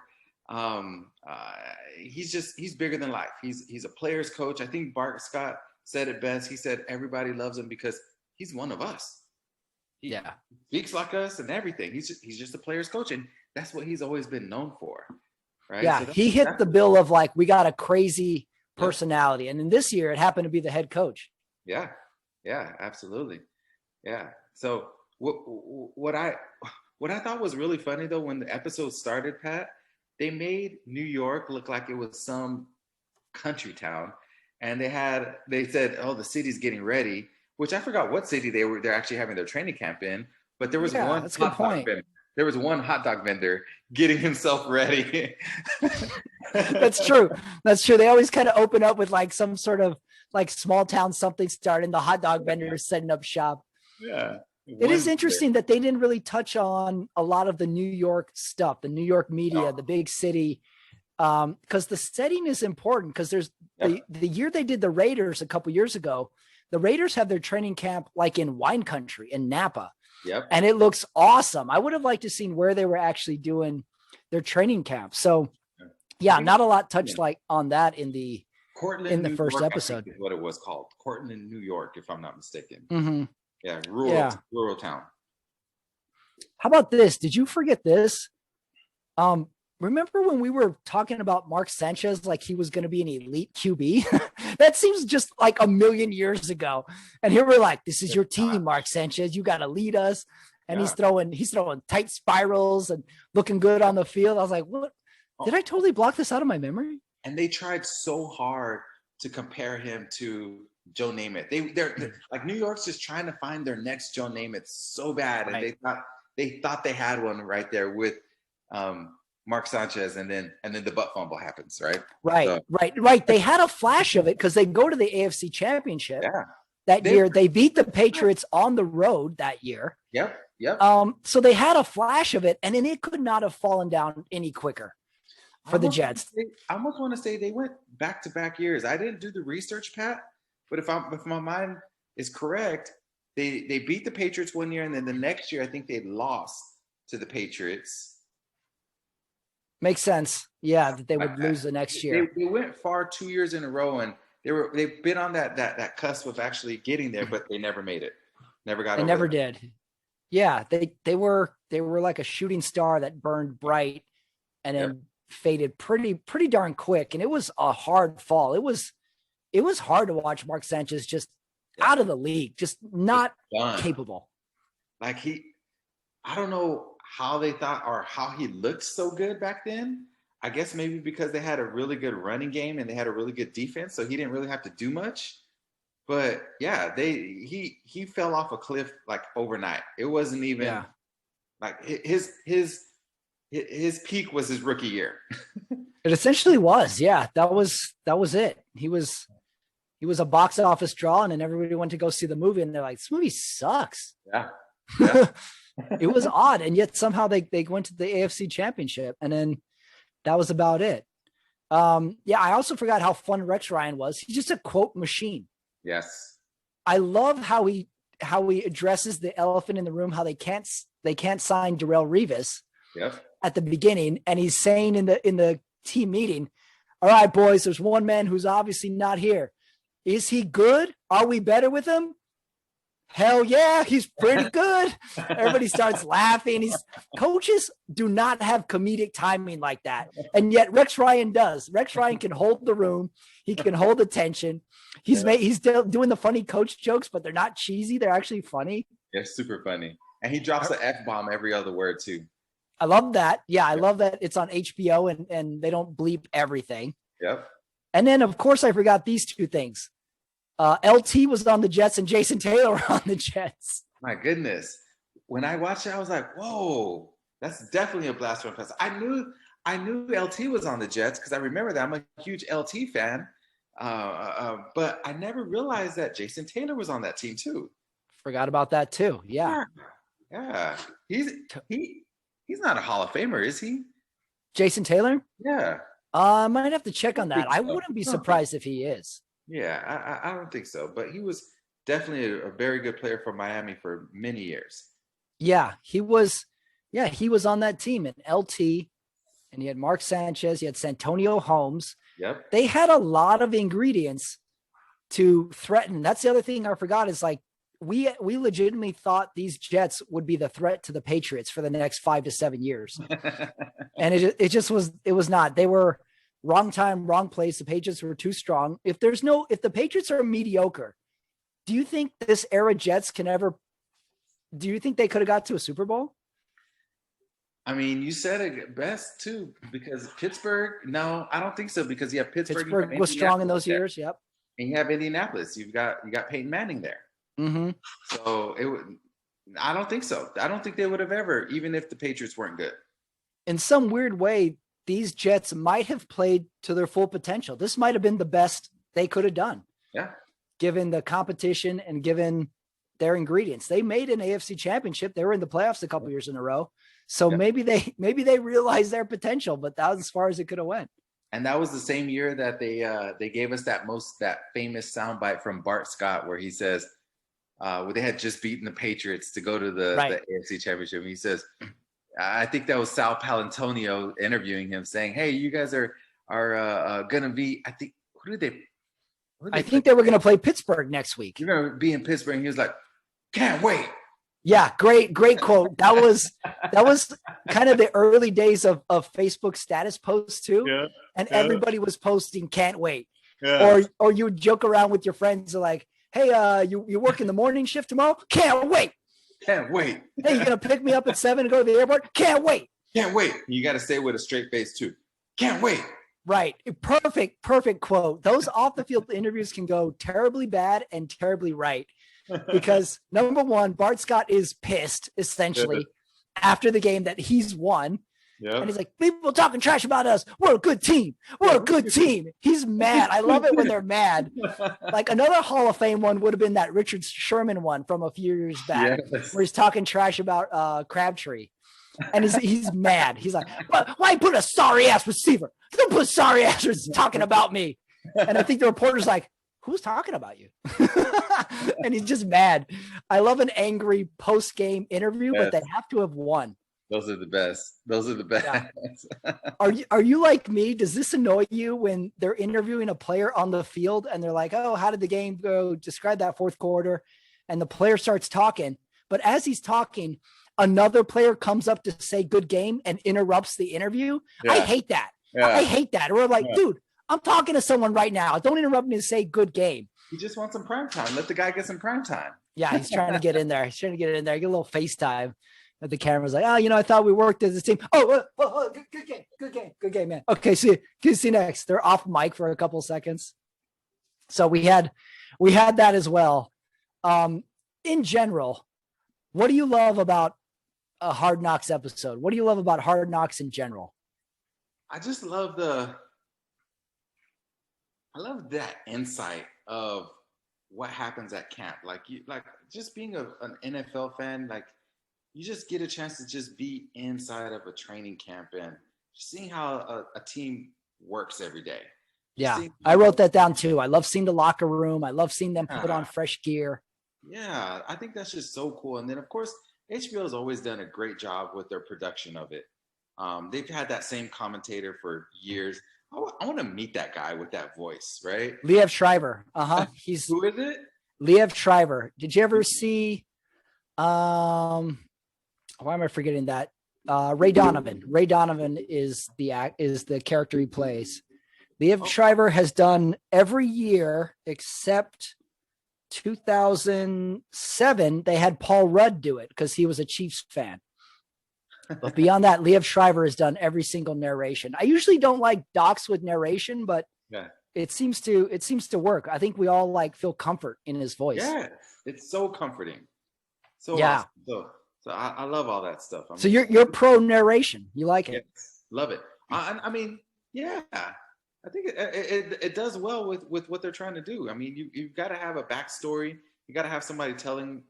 He's bigger than life. He's a player's coach. I think Bart Scott said it best. He said everybody loves him because he's one of us. He speaks like us and everything. He's just a player's coach, and that's what he's always been known for, right? Yeah, so he hit the bill of we got a crazy personality, and in this year it happened to be the head coach. Yeah, absolutely. Yeah. So what I thought was really funny though, when the episode started, Pat, they made New York look like it was some country town. And they said, oh, the city's getting ready, which I forgot what city they're actually having their training camp in. But there was one hot dog vendor. There was one hot dog vendor getting himself ready. That's true. They always kind of open up with some sort of small town something starting. The hot dog vendor is setting up shop. Yeah. It is interesting that they didn't really touch on a lot of the New York stuff, the New York media, the big city. Because the setting is important, because there's the year they did the Raiders a couple years ago, the Raiders have their training camp in wine country in Napa. Yep. And it looks awesome. I would have liked to seen where they were actually doing their training camp. So not a lot touched on that in the Cortland, New first York, episode. Is what it was called. Cortland, New York, if I'm not mistaken. Mm-hmm. Yeah, rural town. How about this? Did you forget this? Remember when we were talking about Mark Sanchez, he was going to be an elite QB? That seems just like a million years ago. And here we're like, this is your team, Mark Sanchez. You got to lead us. And he's throwing tight spirals and looking good on the field. I was like, what? Did I totally block this out of my memory? And they tried so hard to compare him to Joe Namath. They're like, New York's just trying to find their next Joe Namath so bad. And they thought they had one right there with Mark Sanchez, and then the butt fumble happens, right? Right. They had a flash of it because they go to the AFC Championship that year. They beat the Patriots on the road that year. Yep. So they had a flash of it, and then it could not have fallen down any quicker for the Jets. I almost want to say they went back-to-back years. I didn't do the research, Pat, but if my mind is correct, they beat the Patriots one year, and then the next year I think they lost to the Patriots. Makes sense. Yeah, that they would lose the next year. They went far 2 years in a row, and they've been on that cusp of actually getting there, but they never made it. Never got. They never did. Yeah, they were like a shooting star that burned bright and Yep. then faded pretty darn quick. And it was a hard fall. It was hard to watch Mark Sanchez just Yeah. out of the league, just Just not done. capable. Like I don't know how they thought or how he looked so good back then. I guess maybe because they had a really good running game and they had a really good defense, so he didn't really have to do much. But yeah, he fell off a cliff like overnight. It wasn't even Yeah. like his peak was his rookie year. It essentially was. Yeah, that was it. He was a box office draw, and then everybody went to go see the movie, and they're like, "This movie sucks." Yeah. Yeah. It was odd, and yet somehow they went to the AFC Championship, and then that was about it. Yeah, I also forgot how fun Rex Ryan was. He's just a quote machine. Yes. I love how he addresses the elephant in the room, how they can't sign Darrelle Revis Yep. at the beginning, and he's saying in the team meeting, "All right, boys, there's one man who's obviously not here. Is he good? Are we better with him? Hell yeah, he's pretty good." Everybody starts laughing. Coaches do not have comedic timing like that. And yet Rex Ryan does. Rex Ryan can hold the room. He can hold the tension. He's doing the funny coach jokes, but they're not cheesy. They're actually funny. Yeah, super funny. And he drops an F-bomb every other word too. I love that. Yeah, I love that it's on HBO and they don't bleep everything. Yep. And then, of course, I forgot these two things. LT was on the Jets and Jason Taylor were on the Jets. My goodness. When I watched it, I was like, whoa, that's definitely a blast from the past. I knew LT was on the Jets because I remember that. I'm a huge LT fan. But I never realized that Jason Taylor was on that team too. Forgot about that too. Yeah. Yeah. He's not a Hall of Famer, is he? Jason Taylor? Yeah. I might have to check on that. I wouldn't be surprised if he is. Yeah, I don't think so. But he was definitely a very good player for Miami for many years. Yeah, he was on that team in LT, and he had Mark Sanchez, he had Santonio Holmes. Yep. They had a lot of ingredients to threaten. That's the other thing I forgot is like we legitimately thought these Jets would be the threat to the Patriots for the next 5 to 7 years. And it was not. They were wrong time, wrong place. The Patriots were too strong. If the Patriots are mediocre, do you think this era Jets do you think they could have got to a Super Bowl? I mean, you said it best too, because Pittsburgh, no, I don't think so, because you have Pittsburgh was strong in those years. Yep. And you have Indianapolis. You got Peyton Manning there. Mm-hmm. So I don't think so. I don't think they would have ever, even if the Patriots weren't good. In some weird way, these Jets might have played to their full potential. This might have been the best they could have done. Yeah. Given the competition and given their ingredients. They made an AFC championship. They were in the playoffs a couple years in a row. So maybe they realized their potential, but that was as far as it could have went. And that was the same year that they gave us that famous soundbite from Bart Scott where he says, where they had just beaten the Patriots to go to the AFC championship. And he says, I think that was Sal Palantonio interviewing him saying, "Hey, you guys are going to be, I think, I think they were going to play Pittsburgh next week. You're going to be in Pittsburgh." And he was like, "Can't wait." Yeah, great quote. That was kind of the early days of Facebook status posts too. Yeah. And everybody was posting "can't wait." Yeah. Or you would joke around with your friends like, "Hey, you working the morning shift tomorrow? Can't wait. Can't wait. Hey, you gonna pick me up at 7 to go to the airport? Can't wait. Can't wait." You got to say it with a straight face too. Can't wait. Right. Perfect quote. Those off the field interviews can go terribly bad and terribly right. Because number one, Bart Scott is pissed essentially after the game that he's won. Yeah. And he's like, "People talking trash about us. We're a good team. We're a good team." He's mad. I love it when they're mad. Like another Hall of Fame one would have been that Richard Sherman one from a few years back, where he's talking trash about Crabtree. And he's mad. He's like, "Why put a sorry ass receiver? Don't put sorry ass talking about me." And I think the reporter's like, "Who's talking about you?" And he's just mad. I love an angry post-game interview, but they have to have won. Those are the best. Yeah. Are you like me? Does this annoy you when they're interviewing a player on the field and they're like, "Oh, how did the game go? Describe that fourth quarter." And the player starts talking, But as he's talking, another player comes up to say good game and interrupts the interview. I hate that. I hate that. We're like, dude, I'm talking to someone right now. Don't interrupt me to say good game. He just wants some prime time. Let the guy get some prime time. Yeah, he's trying to get in there. Get a little FaceTime. But the camera's like, I thought we worked as a team. Good game, man. Okay, see you next. They're off mic for a couple seconds. So we had that as well. In general, what do you love about a Hard Knocks episode? What do you love about Hard Knocks in general? I just love that insight of what happens at camp. Like just being an NFL fan, like you just get a chance to just be inside of a training camp and seeing how a team works every day. Yeah, I wrote that down too. I love seeing the locker room. I love seeing them put on fresh gear. Yeah, I think that's just so cool. And then, of course, HBO has always done a great job with their production of it. They've had that same commentator for years. I want to meet that guy with that voice, right? Liev Schreiber. He's who is it? Liev Schreiber. Did you ever see? Why am I forgetting that? Ray Donovan. Ray Donovan is the character he plays. Liev Schreiber has done every year except 2007. They had Paul Rudd do it because he was a Chiefs fan. But beyond that, Liev Schreiber has done every single narration. I usually don't like docs with narration, but it seems to work. I think we all feel comfort in his voice. Yeah, it's so comforting. So awesome. So I love all that stuff. So you're pro narration. You like it? Yes, love it. I mean, yeah. I think it does well with what they're trying to do. I mean, you've got to have a backstory. You got to have somebody telling,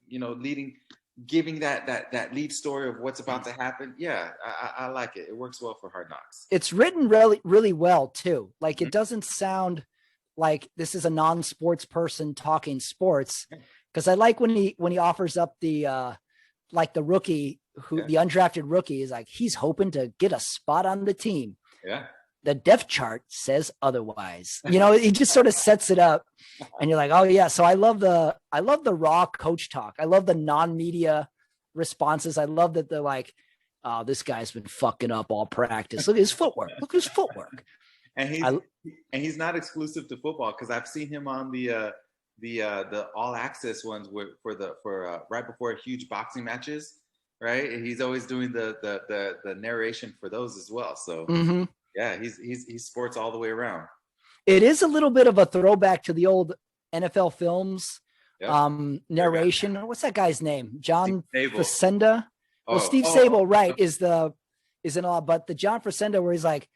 giving that lead story of what's about to happen. Yeah, I like it. It works well for Hard Knocks. It's written really, really well too. Like it doesn't sound like this is a non-sports person talking sports. Because I like when he offers up the the rookie the undrafted rookie is like he's hoping to get a spot on the team. Yeah. The depth chart says otherwise. He just sort of sets it up and you're like, oh yeah. So I love the raw coach talk. I love the non-media responses. I love that they're like, oh, this guy's been fucking up all practice. Look at his footwork. And he's not exclusive to football because I've seen him on the all access ones for right before huge boxing matches. Right. And he's always doing the narration for those as well. So yeah, he's sports all the way around. It is a little bit of a throwback to the old NFL films narration. What's that guy's name? John Facenda. Well, Steve Sable, right, is in a lot, but the John Facenda where he's like,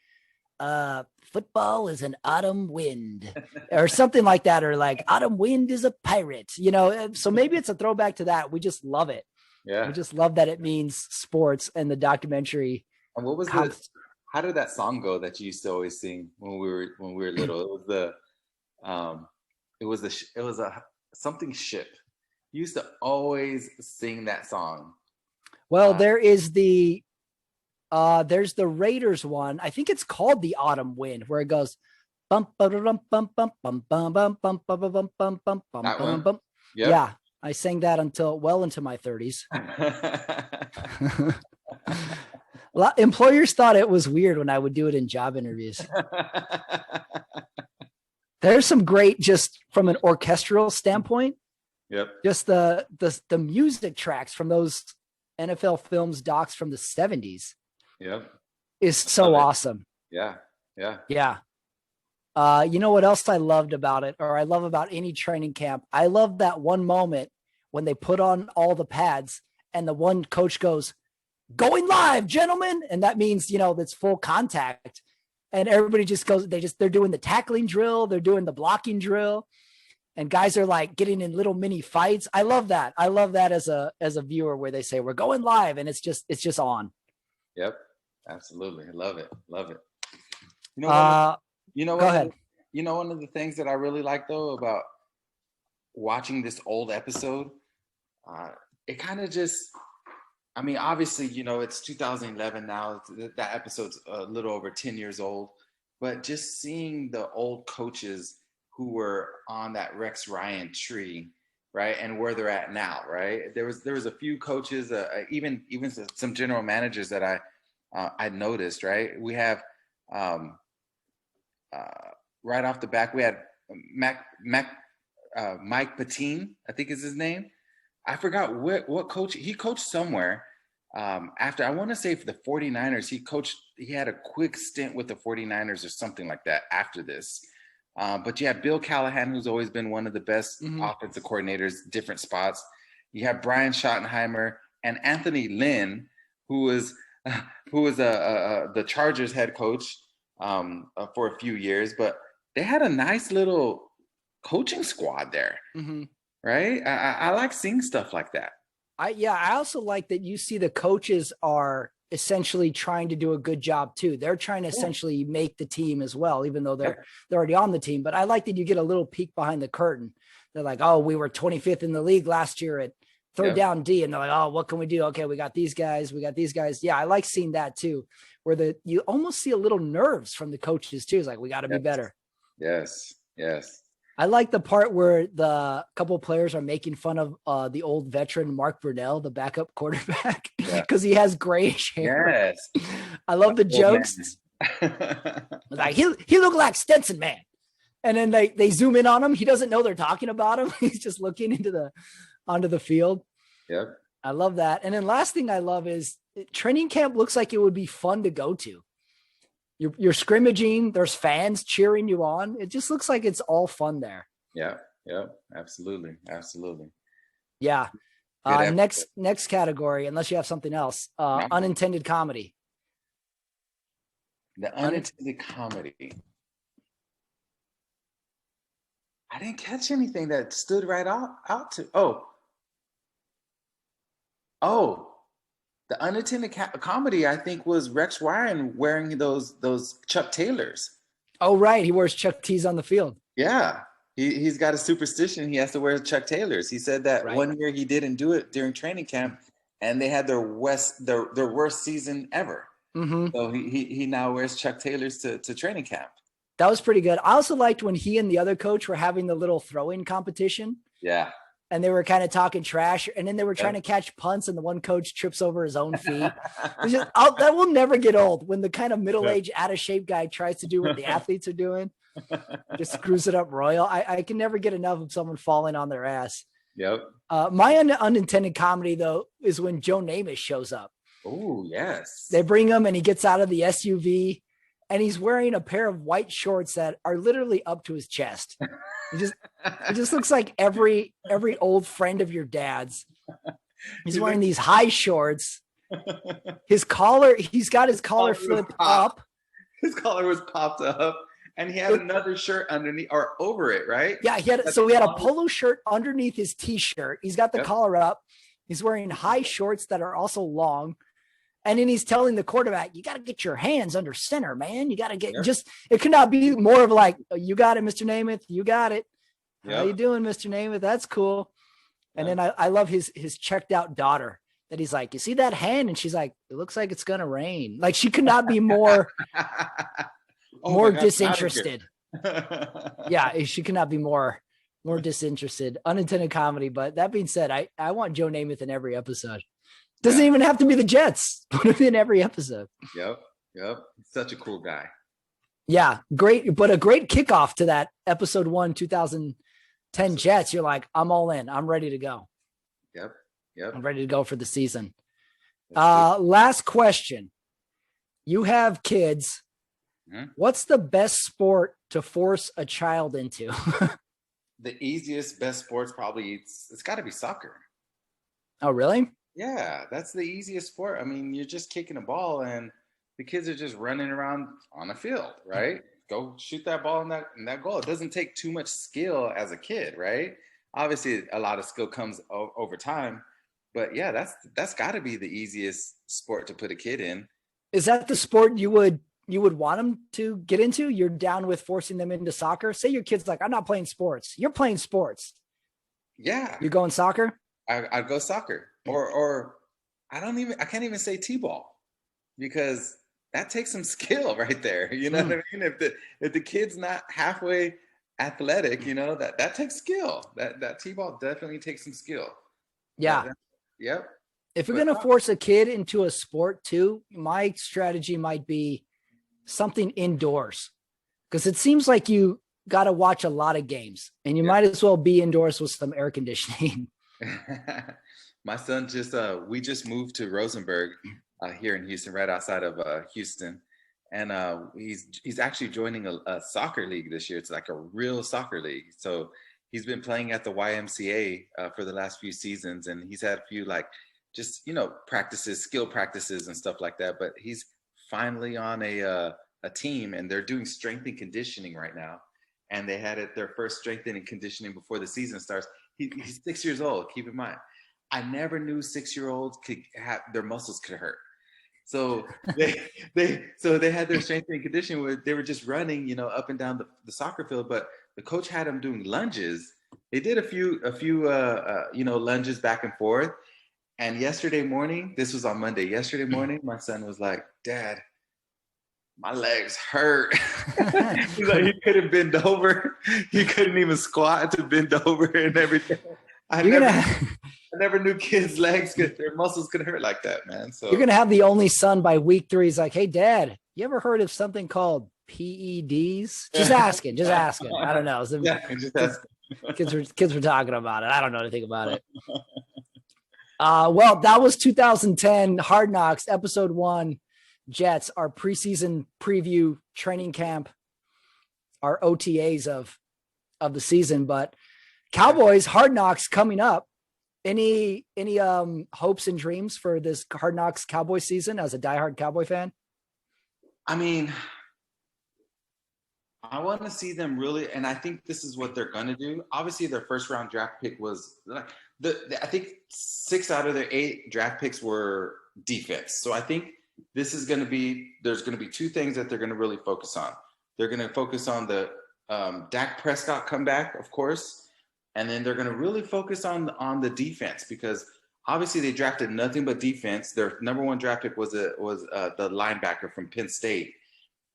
football is an autumn wind or something like that, or like autumn wind is a pirate, so maybe it's a throwback to that. We just love it. Yeah. We just love that it means sports and the documentary. And what was how did that song go that you used to always sing when we were little? It was a something ship. You used to always sing that song. Well, there's the Raiders one. I think it's called the Autumn Wind, where it goes bum bum bum bum bum bum bum bum bum bum bum bum bum bum. Yeah, I sang that until well into my 30s. Employers thought it was weird when I would do it in job interviews. There's some great, just from an orchestral standpoint. Yep. Just the music tracks from those NFL films docs from the 70s. Yep. Is so awesome. Yeah. You know what else I loved about it, or I love about any training camp? I love that one moment when they put on all the pads and the one coach goes, "Going live, gentlemen." And that means, that's full contact. And everybody just goes, they're doing the tackling drill. They're doing the blocking drill. And guys are like getting in little mini fights. I love that. I love that as a viewer where they say, we're going live. And it's just on. Yep. Absolutely. I love it. Love it. Go ahead. One of the things that I really like though, about watching this old episode, it kind of just, obviously, it's 2011 now. That episode's a little over 10 years old. But just seeing the old coaches who were on that Rex Ryan tree right, and where they're at now, right? There was a few coaches, even some general managers that I noticed, right? We have uh, right off the back, we had Mike Patine, I think is his name. I forgot what coach he coached somewhere. After, I want to say, for the 49ers, he had a quick stint with the 49ers or something like that after this. But you have Bill Callahan, who's always been one of the best offensive coordinators, different spots. You have Brian Schottenheimer and Anthony Lynn, who was the Chargers head coach for a few years. But they had a nice little coaching squad there, right? I like seeing stuff like that. I also like that you see the coaches are essentially trying to do a good job too. They're trying to essentially make the team as well, even though they're already on the team. But I like that you get a little peek behind the curtain. They're like, oh, we were 25th in the league last year at third down D. And they're like, oh, what can we do? Okay, we got these guys. Yeah, I like seeing that too, where you almost see a little nerves from the coaches too. It's like, we got to be better. Yes. I like the part where the couple of players are making fun of the old veteran Mark Brunell, the backup quarterback, because he has grayish hair. Yes. I love the jokes. Like, he looked like Stetson, man. And then they zoom in on him. He doesn't know they're talking about him. He's just looking onto the field. Yep. I love that. And then last thing I love is training camp looks like it would be fun to go to. You're scrimmaging. There's fans cheering you on. It just looks like it's all fun there. Yeah. Absolutely. Yeah. Next category, unless you have something else, unintended comedy. The unintended comedy. I didn't catch anything that stood right out to. The unintended comedy, I think, was Rex Ryan wearing those Chuck Taylors. Oh, right. He wears Chuck T's on the field. Yeah. He's got a superstition. He has to wear Chuck Taylors. He said that one year he didn't do it during training camp, and they had their worst season ever. So he now wears Chuck Taylors to training camp. That was pretty good. I also liked when he and the other coach were having the little throw-in competition. Yeah. And they were kind of talking trash, and then they were trying to catch punts, and the one coach trips over his own feet. That will never get old, when the kind of middle-aged, out-of-shape guy tries to do what the athletes are doing. Just screws it up royal. I can never get enough of someone falling on their ass. Yep. My unintended comedy, though, is when Joe Namath shows up. Oh, yes. They bring him, and he gets out of the SUV, and he's wearing a pair of white shorts that are literally up to his chest. It just looks like every old friend of your dad's. He's wearing these high shorts. He's got his collar flipped up. His collar was popped up, and he had another shirt underneath or over it, right? Yeah, he had a polo shirt underneath his t-shirt. He's got the collar up. He's wearing high shorts that are also long. And then he's telling the quarterback, you got to get your hands under center, man. You got to get it could not be more of like, you got it, Mr. Namath. You got it. How you doing, Mr. Namath? That's cool. And then I love his checked out daughter that he's like, you see that hand? And she's like, it looks like it's going to rain. Like, she could not be more, more disinterested. Yeah. She could not be more disinterested. Unintended comedy. But that being said, I want Joe Namath in every episode. Doesn't even have to be the Jets. Put him in every episode. Yep. Such a cool guy. Yeah, great. But a great kickoff to that episode 1, 2010 Jets. You're like, I'm all in. I'm ready to go. Yep. I'm ready to go for the season. Last question. You have kids. What's the best sport to force a child into? The easiest, best sports, probably it's got to be soccer. Oh, really? Yeah, that's the easiest sport. I mean, you're just kicking a ball, and the kids are just running around on a field, right? Go shoot that ball in that goal. It doesn't take too much skill as a kid, right? Obviously, a lot of skill comes over time, but yeah, that's got to be the easiest sport to put a kid in. Is that the sport you would want them to get into? You're down with forcing them into soccer? Say your kid's like, I'm not playing sports. You're playing sports. Yeah. You're going soccer? I'd go soccer. Or I can't even say T-ball, because that takes some skill right there. You know what I mean? If the kid's not halfway athletic, that takes skill. That T-ball definitely takes some skill. Yeah. Yep. If you're going to force a kid into a sport too, my strategy might be something indoors, because it seems like you got to watch a lot of games and you might as well be indoors with some air conditioning. My son we just moved to Rosenberg here in Houston, right outside of Houston. And he's actually joining a soccer league this year. It's like a real soccer league. So he's been playing at the YMCA for the last few seasons, and he's had a few just practices, skill practices, and stuff like that. But he's finally on a team, and they're doing strength and conditioning right now. And they had their first strength and conditioning before the season starts. He's 6 years old. Keep in mind, I never knew 6-year-olds could have their muscles could hurt. So they had their strength and conditioning where they were just running, up and down the soccer field. But the coach had them doing lunges. They did a few lunges back and forth. And yesterday morning, this was on Monday. Yesterday morning, my son was like, "Dad, my legs hurt." He's like, he couldn't bend over. He couldn't even squat to bend over and everything. I never knew kids' their muscles could hurt like that, man. So you're going to have the only son by week 3. He's like, "Hey, Dad, you ever heard of something called PEDs?" Just asking. I don't know. Kids were talking about it. I don't know anything about it. Well, that was 2010 Hard Knocks, episode 1, Jets, our preseason preview training camp, our OTAs of the season. But Cowboys Hard Knocks coming up. Any hopes and dreams for this Hard Knocks Cowboy season as a diehard Cowboy fan? I mean, I want to see them really, and I think this is what they're going to do. Obviously, their first round draft pick was I think 6 out of their 8 draft picks were defense. So I think there's going to be 2 things that they're going to really focus on. They're going to focus on the Dak Prescott comeback, of course, and then they're going to really focus on the defense, because obviously they drafted nothing but defense. Their number 1 draft pick was the linebacker from Penn State.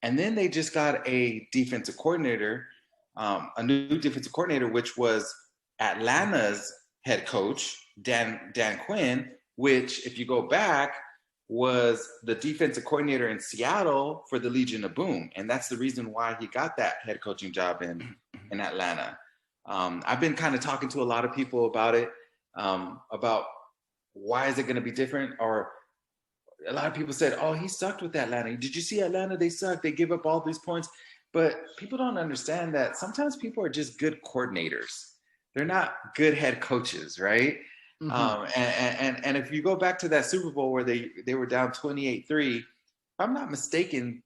And then they just got a defensive coordinator, a new defensive coordinator, which was Atlanta's head coach, Dan Quinn, which, if you go back, was the defensive coordinator in Seattle for the Legion of Boom. And that's the reason why he got that head coaching job in Atlanta. I've been kind of talking to a lot of people about it, about why is it going to be different, or a lot of people said, "Oh, he sucked with Atlanta. Did you see Atlanta? They sucked. They give up all these points." But people don't understand that sometimes people are just good coordinators. They're not good head coaches, right? Mm-hmm. And if you go back to that Super Bowl where they were down 28-3, if I'm not mistaken,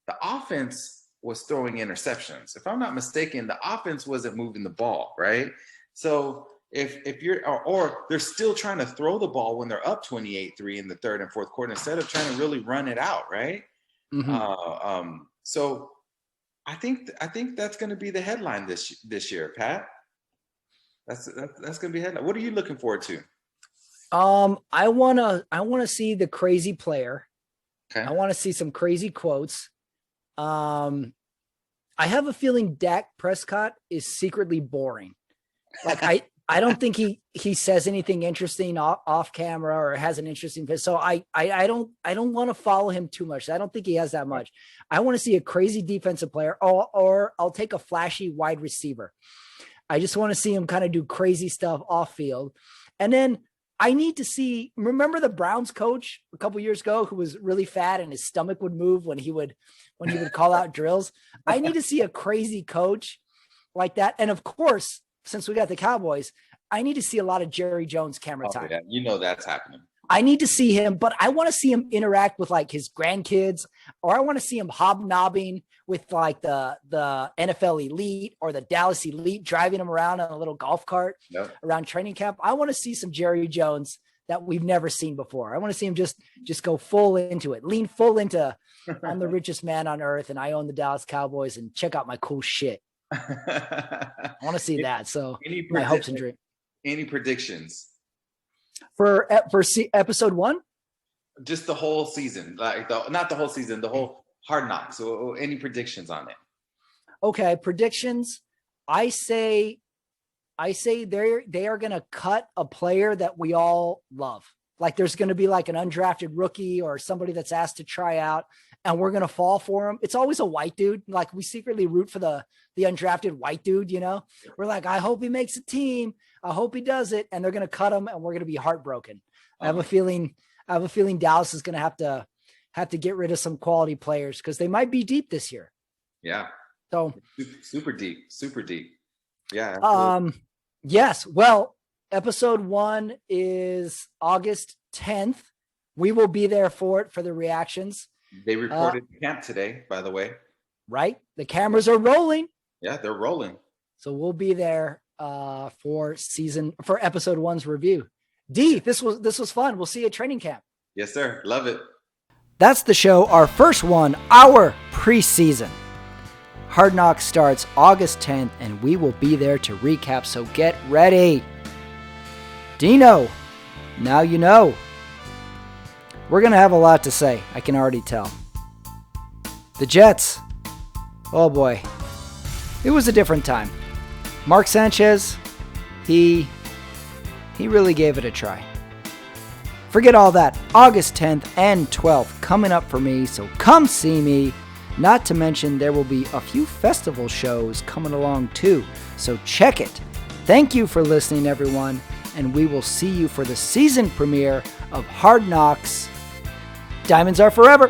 the offense was throwing interceptions. If I'm not mistaken, the offense wasn't moving the ball, right? So if you're, or they're still trying to throw the ball when they're up 28-3 in the third and fourth quarter instead of trying to really run it out, right? Mm-hmm. So I think that's going to be the headline this year, Pat. That's going to be headline. What are you looking forward to? I wanna see the crazy player. Okay. I want to see some crazy quotes. I have a feeling Dak Prescott is secretly boring. Like I don't think he says anything interesting off camera or has an interesting fit. So I don't want to follow him too much. I don't think he has that much. I want to see a crazy defensive player, or I'll take a flashy wide receiver. I just want to see him kind of do crazy stuff off field. And then I need to see, remember the Browns coach a couple years ago who was really fat and his stomach would move when he would call out drills? I need to see a crazy coach like that. And of course, since we got the Cowboys, I need to see a lot of Jerry Jones camera time. Yeah. That's happening. I need to see him, but I want to see him interact with like his grandkids, or I want to see him hobnobbing with like the NFL elite or the Dallas elite, driving him around on a little golf cart around training camp. I want to see some Jerry Jones that we've never seen before. I want to see him just go full into it, lean full into I'm the richest man on earth and I own the Dallas Cowboys and check out my cool shit. I want to see that. So my hopes and dreams. Any predictions for episode 1? Just the whole season, not the whole season, the whole Hard Knocks. So any predictions on it? Okay, predictions. I say they are going to cut a player that we all love. Like there's going to be like an undrafted rookie or somebody that's asked to try out, and we're going to fall for him. It's always a white dude. Like we secretly root for the undrafted white dude, We're like, I hope he makes a team. I hope he does it. And they're going to cut him and we're going to be heartbroken. I have a feeling Dallas is going to have to get rid of some quality players because they might be deep this year. Yeah. So super deep. Yeah. Absolutely. Yes. Well, episode 1 is August 10th. We will be there for it, for the reactions. They reported camp today, by the way. Right. The cameras are rolling. Yeah, they're rolling. So we'll be there for episode 1's review. D, this was fun. We'll see you at training camp. Yes, sir. Love it. That's the show. Our first one, our preseason. Hard Knocks starts August 10th, and we will be there to recap, so get ready. Dino, now you know. We're going to have a lot to say, I can already tell. The Jets, oh boy, it was a different time. Mark Sanchez, he really gave it a try. Forget all that. August 10th and 12th coming up for me, so come see me. Not to mention there will be a few festival shows coming along too, so check it. Thank you for listening, everyone, and we will see you for the season premiere of Hard Knocks. Diamonds are forever.